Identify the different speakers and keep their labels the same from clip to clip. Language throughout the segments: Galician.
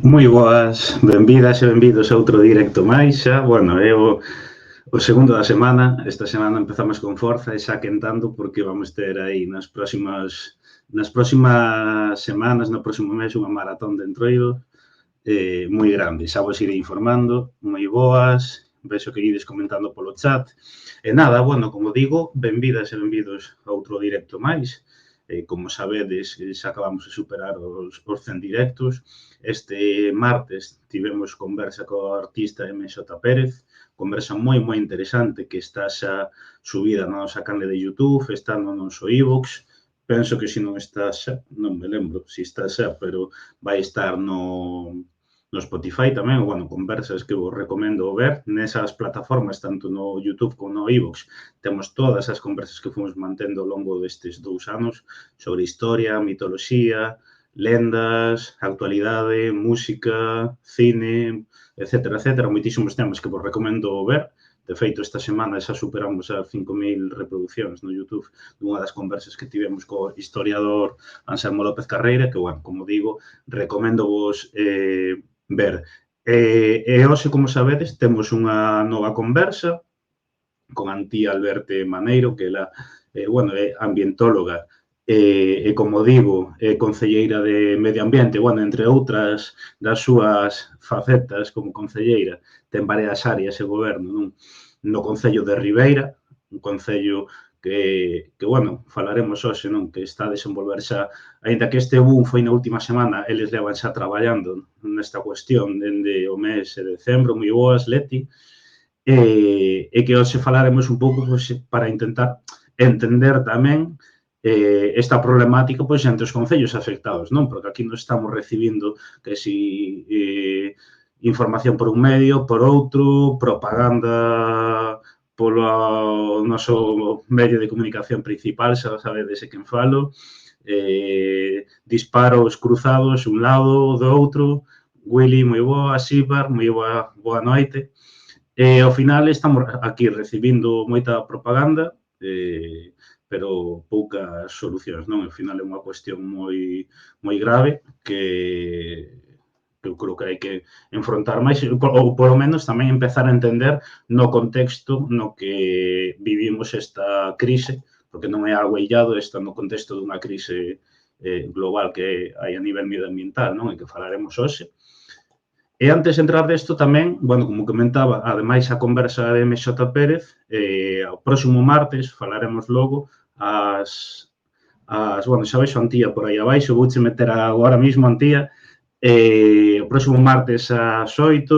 Speaker 1: Moi boas, benvidas e benvidos a outro directo máis xa. Bueno, é o segundo da semana. Esta semana empezamos con forza e xa quentando porque vamos ter aí nas próximas semanas, no próximo mes, unha maratón de entroido moi grande. Xa vos irei informando. Moi boas, vexo que ides comentando polo chat. E nada, bueno, como digo, benvidas e benvidos a outro directo máis. Como sabedes, xa acabamos de superar os 100 directos. Este martes tivemos conversa co artista MJ Pérez, conversa moi interesante que está xa subida na nosa canle de YouTube, está no noso iVoox. Penso que se non está xa, non me lembro se está xa, pero vai estar no Spotify tamén, bueno, conversas que vos recomendo ver nesas plataformas, tanto no YouTube como no iVoox. Temos todas as conversas que fomos mantendo ao longo destes 2 anos sobre historia, mitoloxía, lendas, actualidade, música, cine, etcétera, moitísimos temas que vos recomendo ver. De feito, esta semana xa superamos as 5.000 reproduccións no YouTube dunha das conversas que tivemos co historiador Anselmo López Carreira, que, bueno, como digo, recomendo vos ver. E hoxe, como sabedes, temos unha nova conversa con Antía Alberte Maneiro, que ela, bueno, é ambientóloga e, como digo, é concelleira de Medio Ambiente, bueno, entre outras das súas facetas como concelleira, ten varias áreas de goberno, non? No Concello de Ribeira, un concello que, bueno, falaremos hoxe, non? Que está a desenvolver xa, aínda que este boom foi na última semana, eles levan xa traballando nesta cuestión dende o mes de decembro, moi boas, Leti, e que hoxe falaremos un pouco pois, para intentar entender tamén esta problemática pois, entre os concellos afectados, non? Porque aquí nos estamos recibindo que si información por un medio, por outro, propaganda polo noso medio de comunicación principal, xa sabedes de quen falo, disparos cruzados un lado do outro. Willy, moi boa, Xibar, moi boa noite. Ao final estamos aquí recibindo moita propaganda, pero poucas solucións, non? Ao final é unha cuestión moi grave que eu creo que hai que enfrontar máis, ou polo menos tamén empezar a entender no contexto no que vivimos esta crise, porque non é algo illado, está no contexto dunha crise global que hai a nivel medioambiental, non? E que falaremos hoxe. E antes de entrar desto tamén, bueno, como comentaba, ademais a conversa de MJ Pérez, o próximo martes falaremos logo bueno, xa vexo Antía por aí abaixo, vouche meter agora mismo Antía, o próximo martes ás 8:30,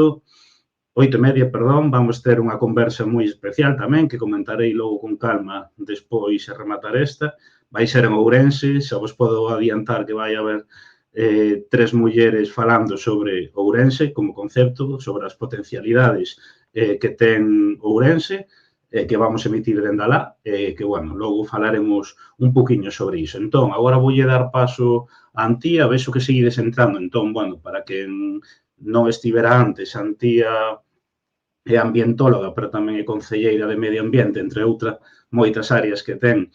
Speaker 1: perdón, vamos ter unha conversa moi especial tamén, que comentarei logo con calma despois de rematar esta. Vai ser en Ourense, xa vos podo adiantar que vai haber 3 mulleres falando sobre Ourense como concepto, sobre as potencialidades que ten Ourense, que vamos a emitir dende alá, que, bueno, logo falaremos un poquinho sobre iso. Entón, agora voulle dar paso a Antía, vexo que seguides entrando. Entón, bueno, para que non estivera antes, Antía é ambientóloga, pero tamén é concelleira de Medio Ambiente, entre outras moitas áreas que ten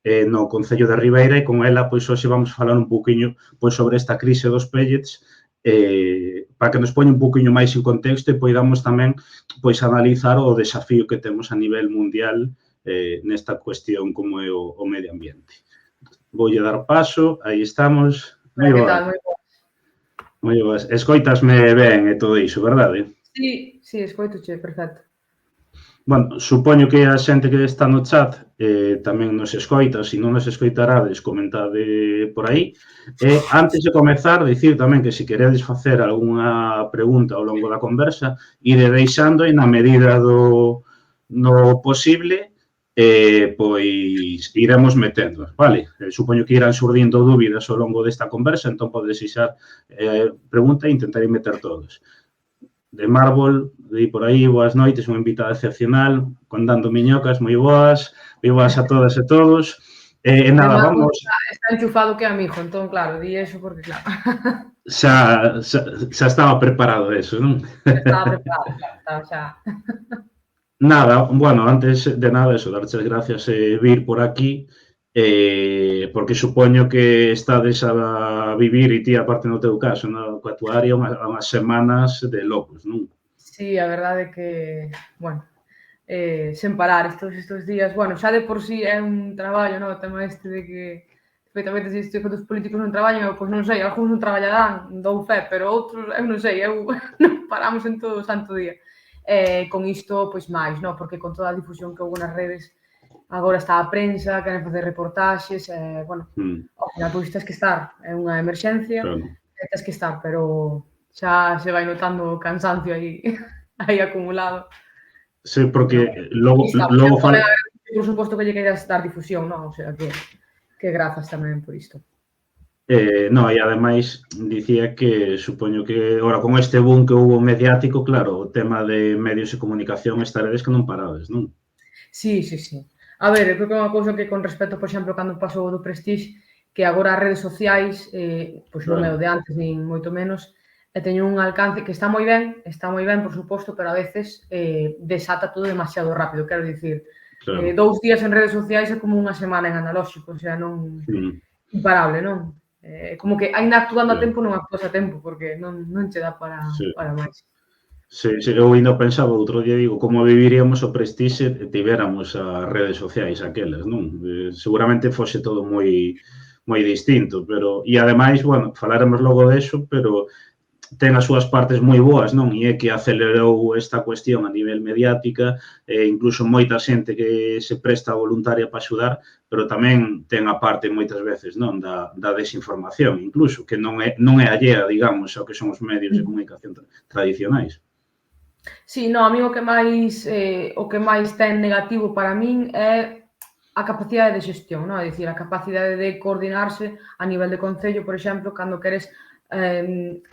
Speaker 1: no Concello de Ribeira, e con ela, pois, hoxe vamos a falar un poquinho pois, sobre esta crise dos pellets, para que nos poña un poquinho máis en contexto e poidamos tamén pois, analizar o desafío que temos a nivel mundial nesta cuestión como é o medio ambiente. Voulle dar paso, aí estamos.
Speaker 2: Moi boa.
Speaker 1: Moi boas. Escoitasme ben e todo iso, verdade?
Speaker 2: Sí, escoitoche, perfecto.
Speaker 1: Bueno, supoño que a xente que está no chat tamén nos escoita, se non nos escoitarades, comentade por aí. Antes de comezar, dicir tamén que se queredes facer algunha pregunta ao longo da conversa, ide deixando e na medida do posible, pois iremos metendo, vale? Supoño que irán surdindo dúbidas ao longo desta conversa, entón podes deixar pregunta e intentarei meter todos. De Marvel, de por aí, boas noites, unha invitada excepcional, contando miñocas, moi boas a todas e todos. Nada, vamos...
Speaker 2: Está enchufado que amigo, entón, claro, di eso porque, claro...
Speaker 1: Xa estaba preparado eso, non?
Speaker 2: Estaba preparado, claro, xa...
Speaker 1: Nada, bueno, antes de nada, eso, darche as gracias vir por aquí, porque supoño que estades a vivir, e ti, aparte no teu caso, coa tua área, unhas semanas de locos, non?
Speaker 2: Sí, a verdade é que, bueno, sen parar estes días, bueno, xa de por sí é un traballo, non? O tema este de que, efectivamente, se isto que os políticos non traballan, pois non sei, algúns non traballarán, dou fe, pero outros, eu non sei, non paramos en todo o santo día. con isto, pois máis, non? Porque con toda a difusión que houve nas redes, agora está a prensa, queren facer reportaxes, bueno, ao final, pois tens que estar, é unha emerxencia, tens que estar, pero xa se vai notando o cansancio aí, aí acumulado.
Speaker 1: Sí, porque logo
Speaker 2: por suposto que lle queiras dar difusión, non? O sea, que grazas tamén por isto.
Speaker 1: No, e ademais dicía que supoño que agora con este boom que houve mediático, claro, o tema de medios de comunicación estaredes que non parades, non?
Speaker 2: Sí. A ver, eu creo que é unha cousa que con respecto, por exemplo, cando pasou do Prestige, que agora as redes sociais, pois non é o de antes, nin moito menos, e teño un alcance que está moi ben, por suposto, pero a veces desata todo demasiado rápido, quero dicir, 2 días en redes sociais é como unha semana en analóxico, o sea, non imparable, non? Como que ainda actuando a tempo non actúas a tempo, porque non che dá para máis.
Speaker 1: Sí, eu ainda pensaba outro día, digo, como viviríamos o Prestige e tivéramos as redes sociais aquelas, non? Seguramente fose todo moi distinto, pero e ademais, bueno, falaremos logo deso, pero ten as súas partes moi boas, non? E é que acelerou esta cuestión a nivel mediática, incluso moita xente que se presta voluntaria para axudar, pero tamén ten a parte moitas veces, non? Da desinformación, incluso, que non é allea, digamos, ao que son os medios de comunicación tradicionais.
Speaker 2: Sí, no, a mí o que máis ten negativo para min é a capacidade de xestión, non? É dicir, a capacidade de coordinarse a nivel de concello, por exemplo, cando queres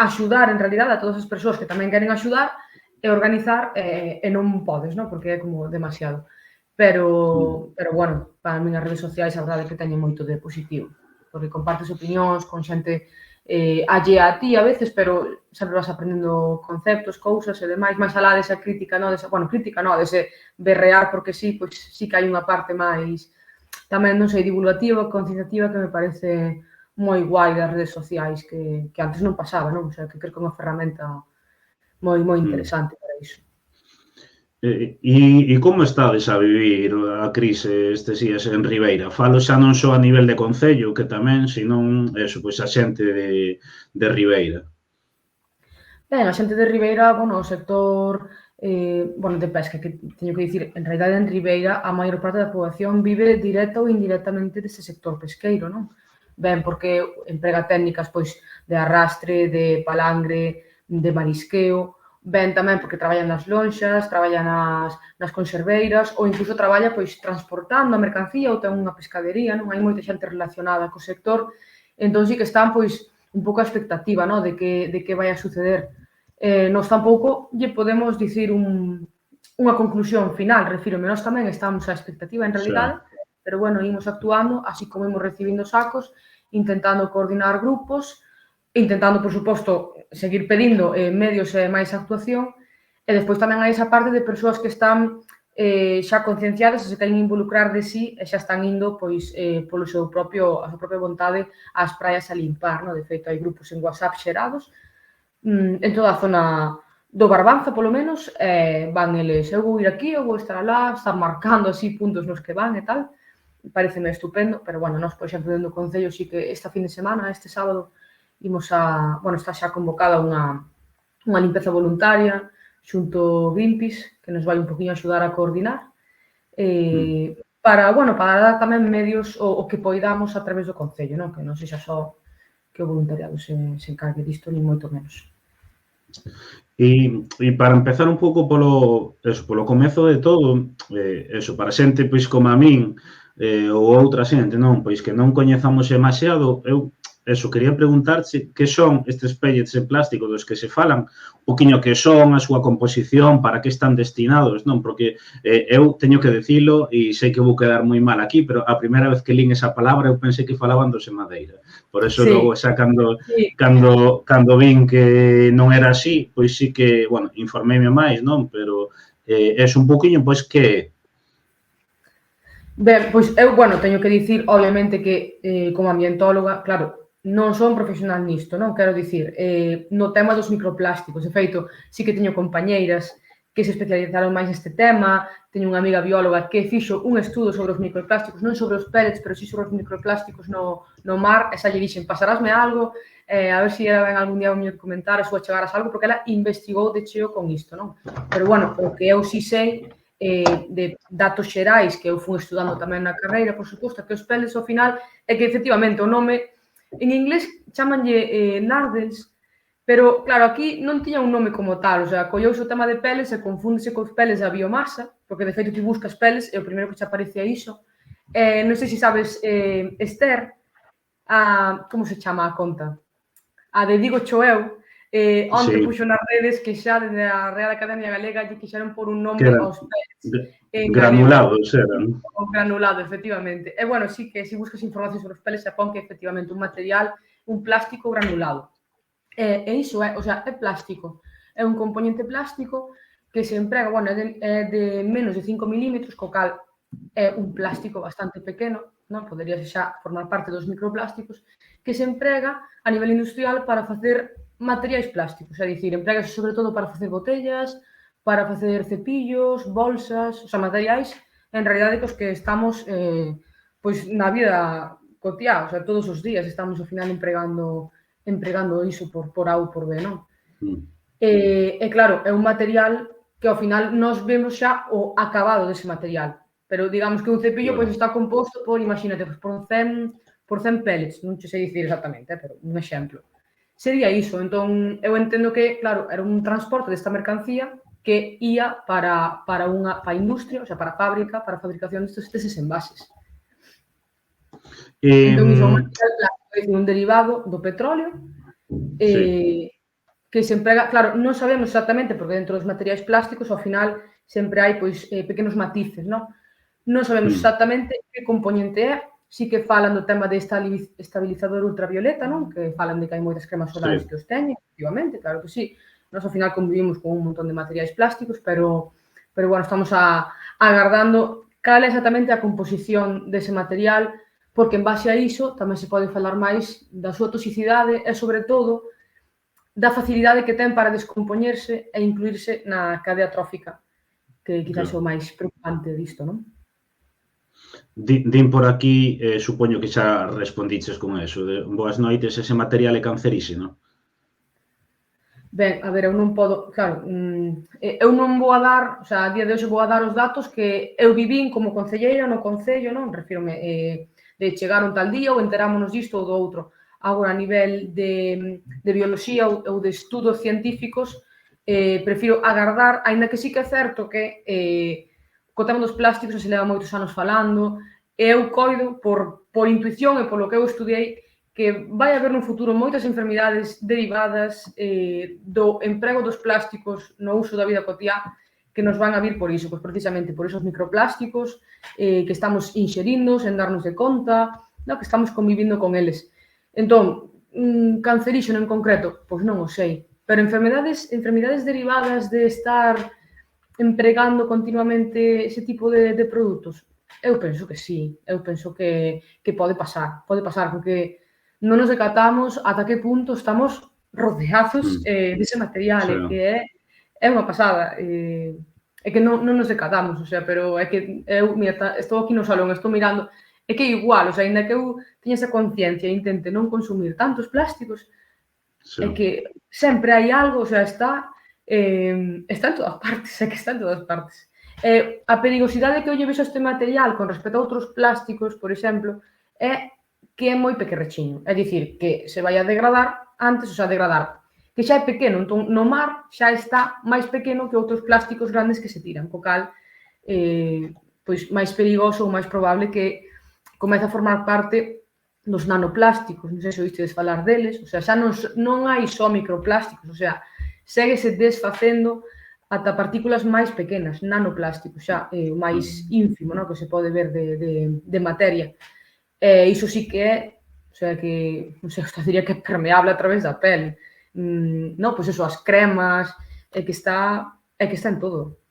Speaker 2: axudar en realidad a todas as persoas que tamén queren axudar e organizar e non podes, non? Porque é como demasiado. Pero bueno, para min as redes sociais a verdade é que teñen moito de positivo, porque compartes opinións con xente allea a ti a veces, pero sempre vas aprendendo conceptos, cousas e demais, máis alá desa crítica, non? Dese berrear porque sí, pois sí que hai unha parte máis tamén, non sei, divulgativa, concienciativa que me parece moi guai das redes sociais que antes non pasaba, non? O sea, que creo que é unha ferramenta moi interesante para iso.
Speaker 1: E como estades a vivir a crise estes días en Ribeira? Falo xa non só a nivel de concello, que tamén, senón, eso, pois a xente de Ribeira.
Speaker 2: Ben, a xente de Ribeira, bueno, o sector de pesca, que teño que dicir, en realidade en Ribeira a maior parte da poboación vive directa ou indirectamente dese sector pesqueiro, non? Ben, porque emprega técnicas pois de arrastre, de palangre, de marisqueo, ben tamén porque traballa nas lonxas, traballa nas conserveiras ou incluso traballa pois transportando a mercancía ou ten unha pescadería, non? Hai moita xente relacionada co sector, entón sí que están pois un pouco a expectativa, non? De que vai a suceder. Nós tampouco lle podemos dicir unha conclusión final, refírome, nós tamén estamos á expectativa en realidade, pero bueno, imos actuando, así como imos recibindo sacos, intentando coordinar grupos, intentando, por suposto, seguir pedindo medios e máis actuación, e despois tamén hai esa parte de persoas que están xa concienciadas e se queren involucrar de sí e xa están indo pois polo a súa propia vontade ás praias a limpar, non? De feito, hai grupos en WhatsApp xerados en toda a zona do Barbanza, polo menos, van eles, eu vou ir aquí, eu vou estar alá, están marcando así puntos nos que van e tal, pareceme estupendo, pero, bueno, nós, por exemplo, dentro do Concello, sí que esta fin de semana, este sábado, está xa convocada unha limpeza voluntaria xunto Greenpeace, que nos vai un poquinho axudar a coordinar, para dar tamén medios o que poidamos a través do Concello, non? Que non sexa só que o voluntariado se encargue disto, ni moito menos.
Speaker 1: E para empezar un pouco polo comezo de todo, para xente pois como a min, ou outra xente, non? Pois que non coñezamos demasiado, eu quería preguntarche que son estes pellets de plástico dos que se falan, un poquinho que son, a súa composición, para que están destinados, non? Porque eu teño que dicilo e sei que vou quedar moi mal aquí, pero a primeira vez que lín esa palabra eu pensei que falaban dos de madeira. Por eso logo xa cando vin que non era así, pois sí que, bueno, informeime máis, non? Pero eso un poquinho, pois que
Speaker 2: Ben, pois eu, teño que dicir, obviamente, que como ambientóloga, claro, non son profesional nisto, non? Quero dicir, no tema dos microplásticos, de feito, sí que teño compañeiras que se especializaron máis neste tema. Teño unha amiga bióloga que fixo un estudo sobre os microplásticos, non sobre os pellets, pero sí sobre os microplásticos no mar, e xa lle dixen, pasarásme algo, a ver se era ben algún día o meu comentares ou a chegaras algo, porque ela investigou de cheo con isto, non? Pero, bueno, o que eu sí sei de datos xerais que eu fui estudando tamén na carreira, por suposto, que os pellets ao final é que efectivamente o nome en inglés chamanlle nardens. Pero, claro, aquí non tiña un nome como tal, o sea, collouse o tema de peles e confúndese cos peles da biomasa, porque de feito ti buscas peles e o primeiro que che aparece é iso. Non sei se sabes, Esther, como se chama a conta? A de Digo Choeu, onte puxo nas redes que xa desde a Real Academia Galega lle quixeron por un
Speaker 1: Que
Speaker 2: nome
Speaker 1: eran
Speaker 2: aos peles en galego.
Speaker 1: granulados, eran.
Speaker 2: O granulado, efectivamente. E, bueno, sí que se buscas información sobre os peles se pon que efectivamente un material, un plástico granulado. E iso é, o sea, é plástico. É un componente plástico que se emprega, bueno, é de menos de 5 milímetros, co cal é un plástico bastante pequeno, non? Podería xa formar parte dos microplásticos, que se emprega a nivel industrial para facer materiais plásticos, é dicir, empregase sobre todo para facer botellas, para facer cepillos, bolsas, o sea, materiais, en realidade, cos que estamos, pois, na vida cotiá, o sea, todos os días estamos, ao final, empregando iso por A ou por B, non? E claro, é un material que ao final nós vemos xa o acabado dese material, pero digamos que un cepillo pois está composto por, imagínate, por 100 pellets, non che sei dicir exactamente, pero un exemplo. Sería iso, entón eu entendo que, claro, era un transporte desta mercancía que ía para a industria, o sea, para a fábrica, para a fabricación destes envases. Entón, iso é un material plástico, un derivado do petróleo, que se emprega, claro, non sabemos exactamente, porque dentro dos materiais plásticos, ao final, sempre hai, pois, pequenos matices, non? Non sabemos exactamente que componente é, sí que falan do tema de estabilizador ultravioleta, non? Que falan de que hai moitas cremas solares que os teñen, efectivamente, claro que sí. Nós, ao final, convivimos con un montón de materiais plásticos, pero bueno, estamos agardando cal é exactamente a composición dese material, porque en base a iso tamén se pode falar máis da súa toxicidade e, sobre todo, da facilidade que ten para descompoñerse e incluirse na cadea trófica, que quizás é o máis preocupante disto, non?
Speaker 1: Din por aquí, supoño que xa respondiches con eso, de boas noites, ese material é canceríxeno.
Speaker 2: Ben, a ver, eu non podo, claro, eu non vou a dar, o sea, a día de hoxe vou a dar os datos que eu vivín como concelleira no Concello, non? Refírome de chegar un tal día ou enterámonos disto ou do outro. Agora, a nivel de bioloxía ou de estudos científicos, prefiro agardar, aínda que sí que é certo que co tema dos plásticos se leva moitos anos falando, e eu coido por intuición e polo que eu estudiei que vai haber no futuro moitas enfermidades derivadas do emprego dos plásticos no uso da vida cotiá que nos van a vir por iso, pois precisamente por esos microplásticos que estamos inxerindo sen darnos de conta, que estamos convivindo con eles. Entón, canceríxeno en concreto, pois non o sei, pero enfermidades derivadas de estar empregando continuamente ese tipo de produtos, eu penso que sí, eu penso que pode pasar, porque non nos decatamos ata que punto estamos rodeados dese material, que é unha pasada, é que non nos decatamos, o sea, pero é que eu, mira, estou aquí no salón, estou mirando, é que igual, o sea, ainda que eu teña esa conciencia e intente non consumir tantos plásticos, é que sempre hai algo, o sea, está en todas partes, é que está en todas partes. A perigosidade que eu lle vexo a este material con respecto a outros plásticos, por exemplo, é que é moi pequerrechiño, é dicir, que se vai a degradar antes, o sea, degradar, que xa é pequeno, entón no mar xa está máis pequeno que outros plásticos grandes que se tiran, co cal, pois máis perigoso ou máis probable que comece a formar parte dos nanoplásticos, non sei se oístedes falar deles, o sea, xa non hai só microplásticos, o sea, séguese desfacendo ata partículas máis pequenas, nanoplásticos, xa o máis ínfimo, non, que se pode ver de materia. Iso sí que é, o sea, que, non sei, hasta diría que é permeable a través da pele. Non, pois eso, as cremas, é que está en todo.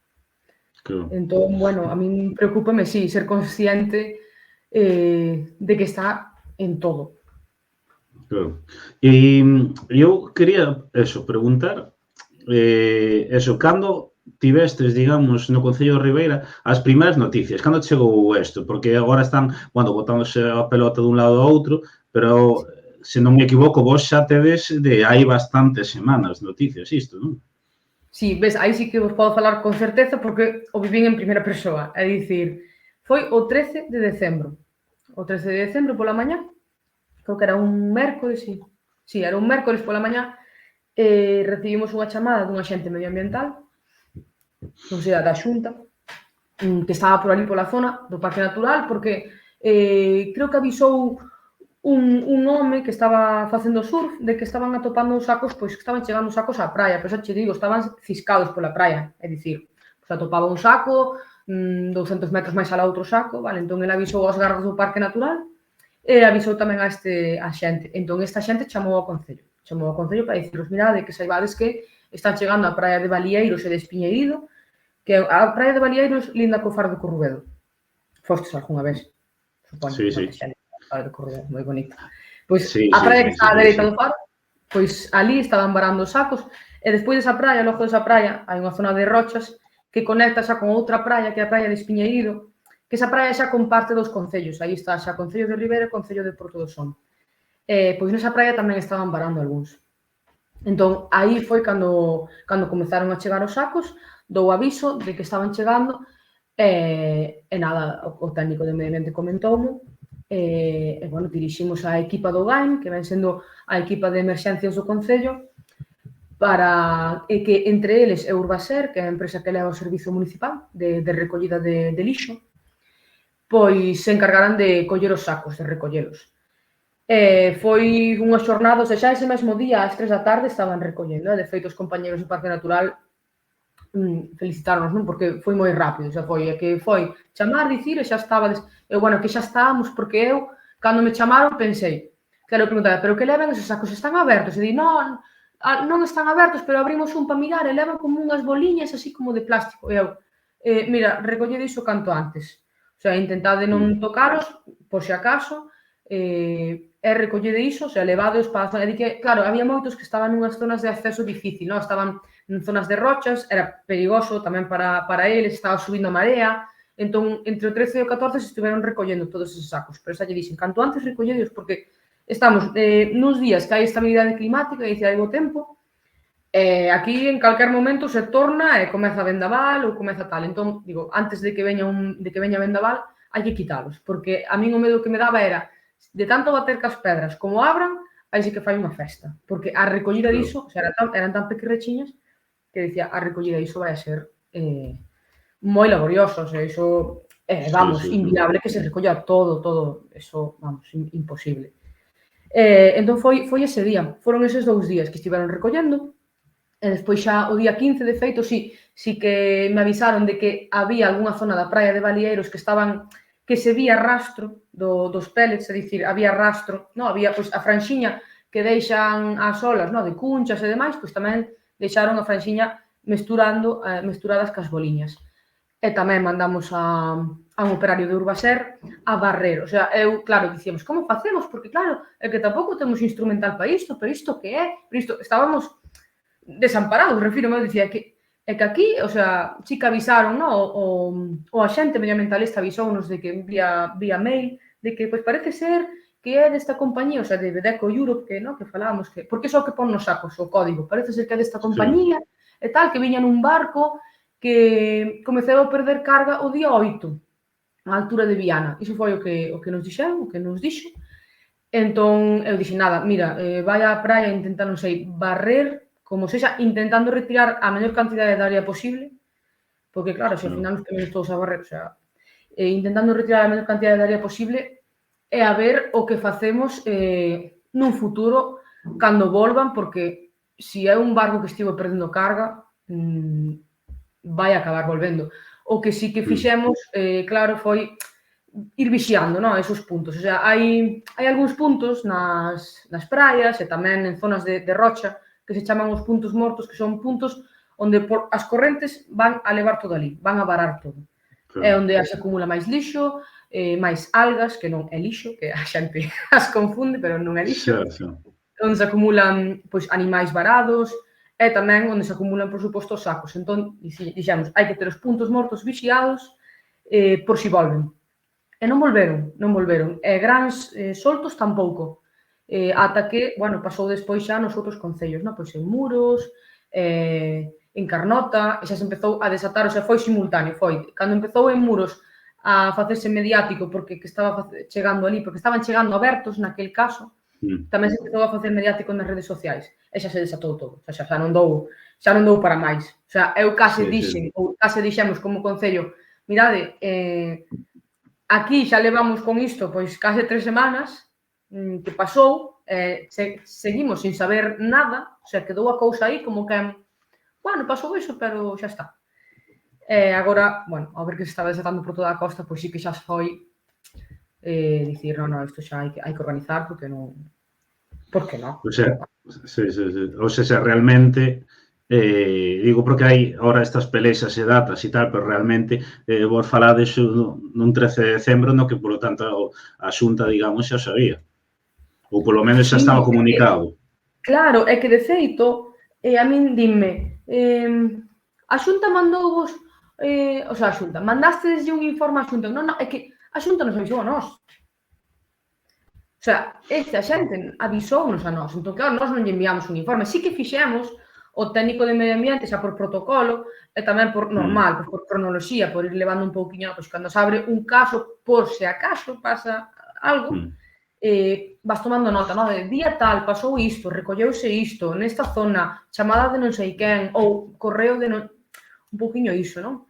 Speaker 2: Claro. Entón, bueno, a min preocúpame, sí, ser consciente de que está en todo.
Speaker 1: Claro. E eu quería, preguntar, cando tivestes, digamos, no Concello de Ribeira as primeiras noticias? Cando chegou isto? Porque agora están, bueno, botándose a pelota dun lado ao outro, pero, se non me equivoco, vos xa tedes de hai bastantes semanas noticias isto, non?
Speaker 2: Sí, ves, aí sí que vos podo falar con certeza porque o vivín en primeira persoa. É dicir, foi o 13 de decembro. O 13 de decembro pola mañá, creo que era un mércores, sí. Sí, era un mércores pola mañá, recibimos unha chamada dun axente medioambiental, non sei, da Xunta, que estaba por ali pola zona do Parque Natural, porque creo que avisou un home que estaba facendo surf de que estaban atopando os sacos, pois que estaban chegando os sacos á praia, pero xa che digo, estaban ciscados pola praia, é dicir, pois atopaba un saco, 200 metros máis alá outro saco, vale, entón ele avisou aos gardas do Parque Natural e avisou tamén a xente. Entón esta xente chamou ao Concello para diciros, mirade, que saibades que están chegando á praia de Balieiros e de Espiñeirido, que a praia de Balieiros linda co faro de Corrubedo. Fostes algunha vez? Supoño,
Speaker 1: Sí,
Speaker 2: moita
Speaker 1: sí.
Speaker 2: xente. Faro de Corrubedo, moi bonito. Pois
Speaker 1: Sí,
Speaker 2: a
Speaker 1: sí,
Speaker 2: praia
Speaker 1: sí,
Speaker 2: que
Speaker 1: sí,
Speaker 2: está á
Speaker 1: sí,
Speaker 2: dereita
Speaker 1: sí.
Speaker 2: do faro, pois ali estaban varando os sacos, e despois desa praia, logo desa praia, hai unha zona de rochas que conecta xa con outra praia, que é a praia de Espiñeirido, que esa praia xa comparte dos concellos. Aí está xa Concello de Ribeira e Concello de Porto do Son. Pois nesa praia tamén estaban varando algúns. Entón, aí foi cando comezaron a chegar os sacos, dou aviso de que estaban chegando, e nada, o técnico de medio ambiente comentoumo, e bueno, diriximos a equipa do GAIM, que ven sendo a equipa de emerxencias do Concello, para que entre eles e Urbaser, que é a empresa que leva o servizo municipal de recollida de lixo, pois se encargaran de coller os sacos, de recollelos. Foi unha xornada, ou sea, xa ese mesmo día, ás 3 da tarde, estaban recollendo. De feito, os compañeros do Parque Natural felicitarnos, non? Porque foi moi rápido, xa foi, que foi chamar, dicir, e xa estabades, bueno, que xa estábamos, porque eu, cando me chamaron, pensei, claro, preguntaba, pero que leven esos sacos, están abertos? E di, non, non están abertos, pero abrimos un para mirar, e levan como unhas boliñas así como de plástico, e eu, mira, recollede iso canto antes, o sea, intentade non tocaros, por se acaso, e recollede iso, o sea, levados para a zona, e di que, claro, había moitos que estaban nunhas zonas de acceso difícil, non? Estaban en zonas de rochas, era perigoso tamén para eles, estaba subindo a marea, entón, entre o 13 e o 14 se estiveron recollendo todos esos sacos, pero xa lle dixen, canto antes recolledios, porque estamos nuns días que hai estabilidade climática, e hai bo tempo, aquí en calquer momento se torna e comeza a vendaval ou comeza tal, entón, digo, antes de que veña vendaval, hai que quitalos, porque a min o medo que me daba era, de tanto bater cas pedras como abran, aí sí que fai unha festa, porque a recollida diso, o sea, eran tan pequerrechiñas, que dicía, a recollida iso vai a ser moi laborioso, o sea, iso
Speaker 1: Sí,
Speaker 2: vamos,
Speaker 1: sí, sí.
Speaker 2: inviable que se recolla todo, eso, vamos, imposible. Entón foi ese día, foron eses 2 días que estiveron recollendo, e despois xa o día 15, de feito, sí que me avisaron de que había algunha zona da praia de Balieiros que se vía rastro dos pellets, é dicir, había rastro, non? Había pois a franxiña que deixan as olas, non? De cunchas e demais, pois tamén deixaron a franxiña mesturadas cas boliñas. E tamén mandamos a un operario de Urbaser a barrer. O sea, claro, dicíamos, como facemos? Porque, claro, é que tampouco temos instrumental para isto, pero isto que é? Pero isto, estábamos desamparados, refírome, eu dicía que aquí, o sea, sí que avisaron, non? O axente medioambientalista avisounos de que vía mail, de que, pois, parece ser que é desta compañía, o sea, de Bedeco Europe, que, non? Que falábamos que, porque é só que pon nos sacos o código, parece ser que é desta compañía, e tal, que viña nun barco que comeceu a perder carga o día 8, á altura de Viana. Iso foi o que nos dixeron, o que nos dixo. Entón, eu dixen, nada, mira, vai á praia e intenta, non sei, barrer, como sexa, intentando retirar a menor cantidade de área posible, porque claro, se ao final nos queremos todos a barrer, o sea, intentando retirar a menor cantidade de área posible e a ver o que facemos nun futuro cando volvan, porque se é un barco que estivo perdendo carga, vai acabar volvendo. O que sí que fixemos, claro, foi ir vixiando, non? Esos puntos. O sea, hai algúns puntos nas praias e tamén en zonas de rocha que se chaman os puntos mortos, que son puntos onde as correntes van a levar todo ali, van a varar todo. É onde se acumula máis lixo, máis algas, que non é lixo, que a xente as confunde, pero non é lixo. Onde se acumulan, pois, animais varados, é tamén onde se acumulan, por suposto, os sacos. Entón, dixemos, hai que ter os puntos mortos vixiados por si volven. E non volveron. E grans soltos tampouco. Ata que, bueno, pasou despois xa nos outros concellos, non? Pois en Muros, en Carnota, e xa se empezou a desatar, o sea, foi simultáneo, foi. Cando empezou en Muros a facerse mediático porque que estaba chegando ali, porque estaban chegando abertos naquel caso, tamén se empezou a facer mediático nas redes sociais e xa se desatou todo, xa non dou para máis. O sea, eu case dixemos como concello, mirade, aquí xa levamos con isto pois case 3 semanas que pasou, seguimos sin saber nada, o sea, quedou a cousa aí como que, bueno, pasou iso, pero xa está. Agora, bueno, a ver que se estaba desatando por toda a costa, pois sí que xa foi dicir, non, isto xa hai que organizar porque non... Por que non?
Speaker 1: O sea, o sea, realmente, digo porque hai ahora estas pelexas e datas e tal, pero realmente vos falades nun 13 de decembro no que, polo tanto, a Xunta, digamos, xa sabía. Ou polo menos xa estaba comunicado.
Speaker 2: Claro, é que de feito, a min dime, a Xunta mandou vos, o sea, a Xunta, mandasteslle un informe á Xunta. Non, é que a Xunta nos avisou a nós. O sea, esta xente avisounos a nós. Entón, claro, nós non lle enviamos un informe. Sí que fixemos o técnico de medio ambiente xa por protocolo e tamén por normal, por cronoloxía, por ir levando un pouquiño, pois cando se abre un caso, por se acaso pasa algo, vas tomando nota, non? De día tal, pasou isto, recolleuse isto, nesta zona, chamada de non sei quen, ou correo de non... Un pouquiño iso, non?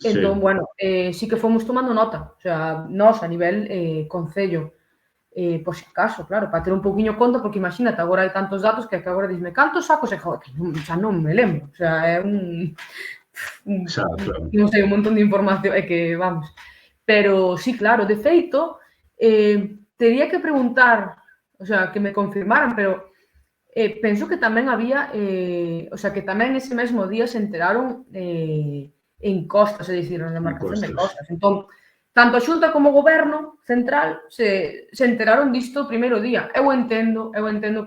Speaker 2: Entón, bueno, sí que fomos tomando nota. O sea, nós a nivel concello, por si acaso, claro, para ter un pouquiño conta, porque imagínate, agora hai tantos datos que agora dime, cantos sacos? E, joder, xa non me lembro. O sea, é non sei, un montón de información, é que, vamos. Pero, sí, claro, de feito, tería que preguntar, o sea, que me confirmaran, pero penso que tamén había, o sea, que tamén ese mesmo día se enteraron en costas, é dicir, na demarcación de costas. Entón, tanto a Xunta como o Goberno Central se enteraron disto o primeiro día. Eu entendo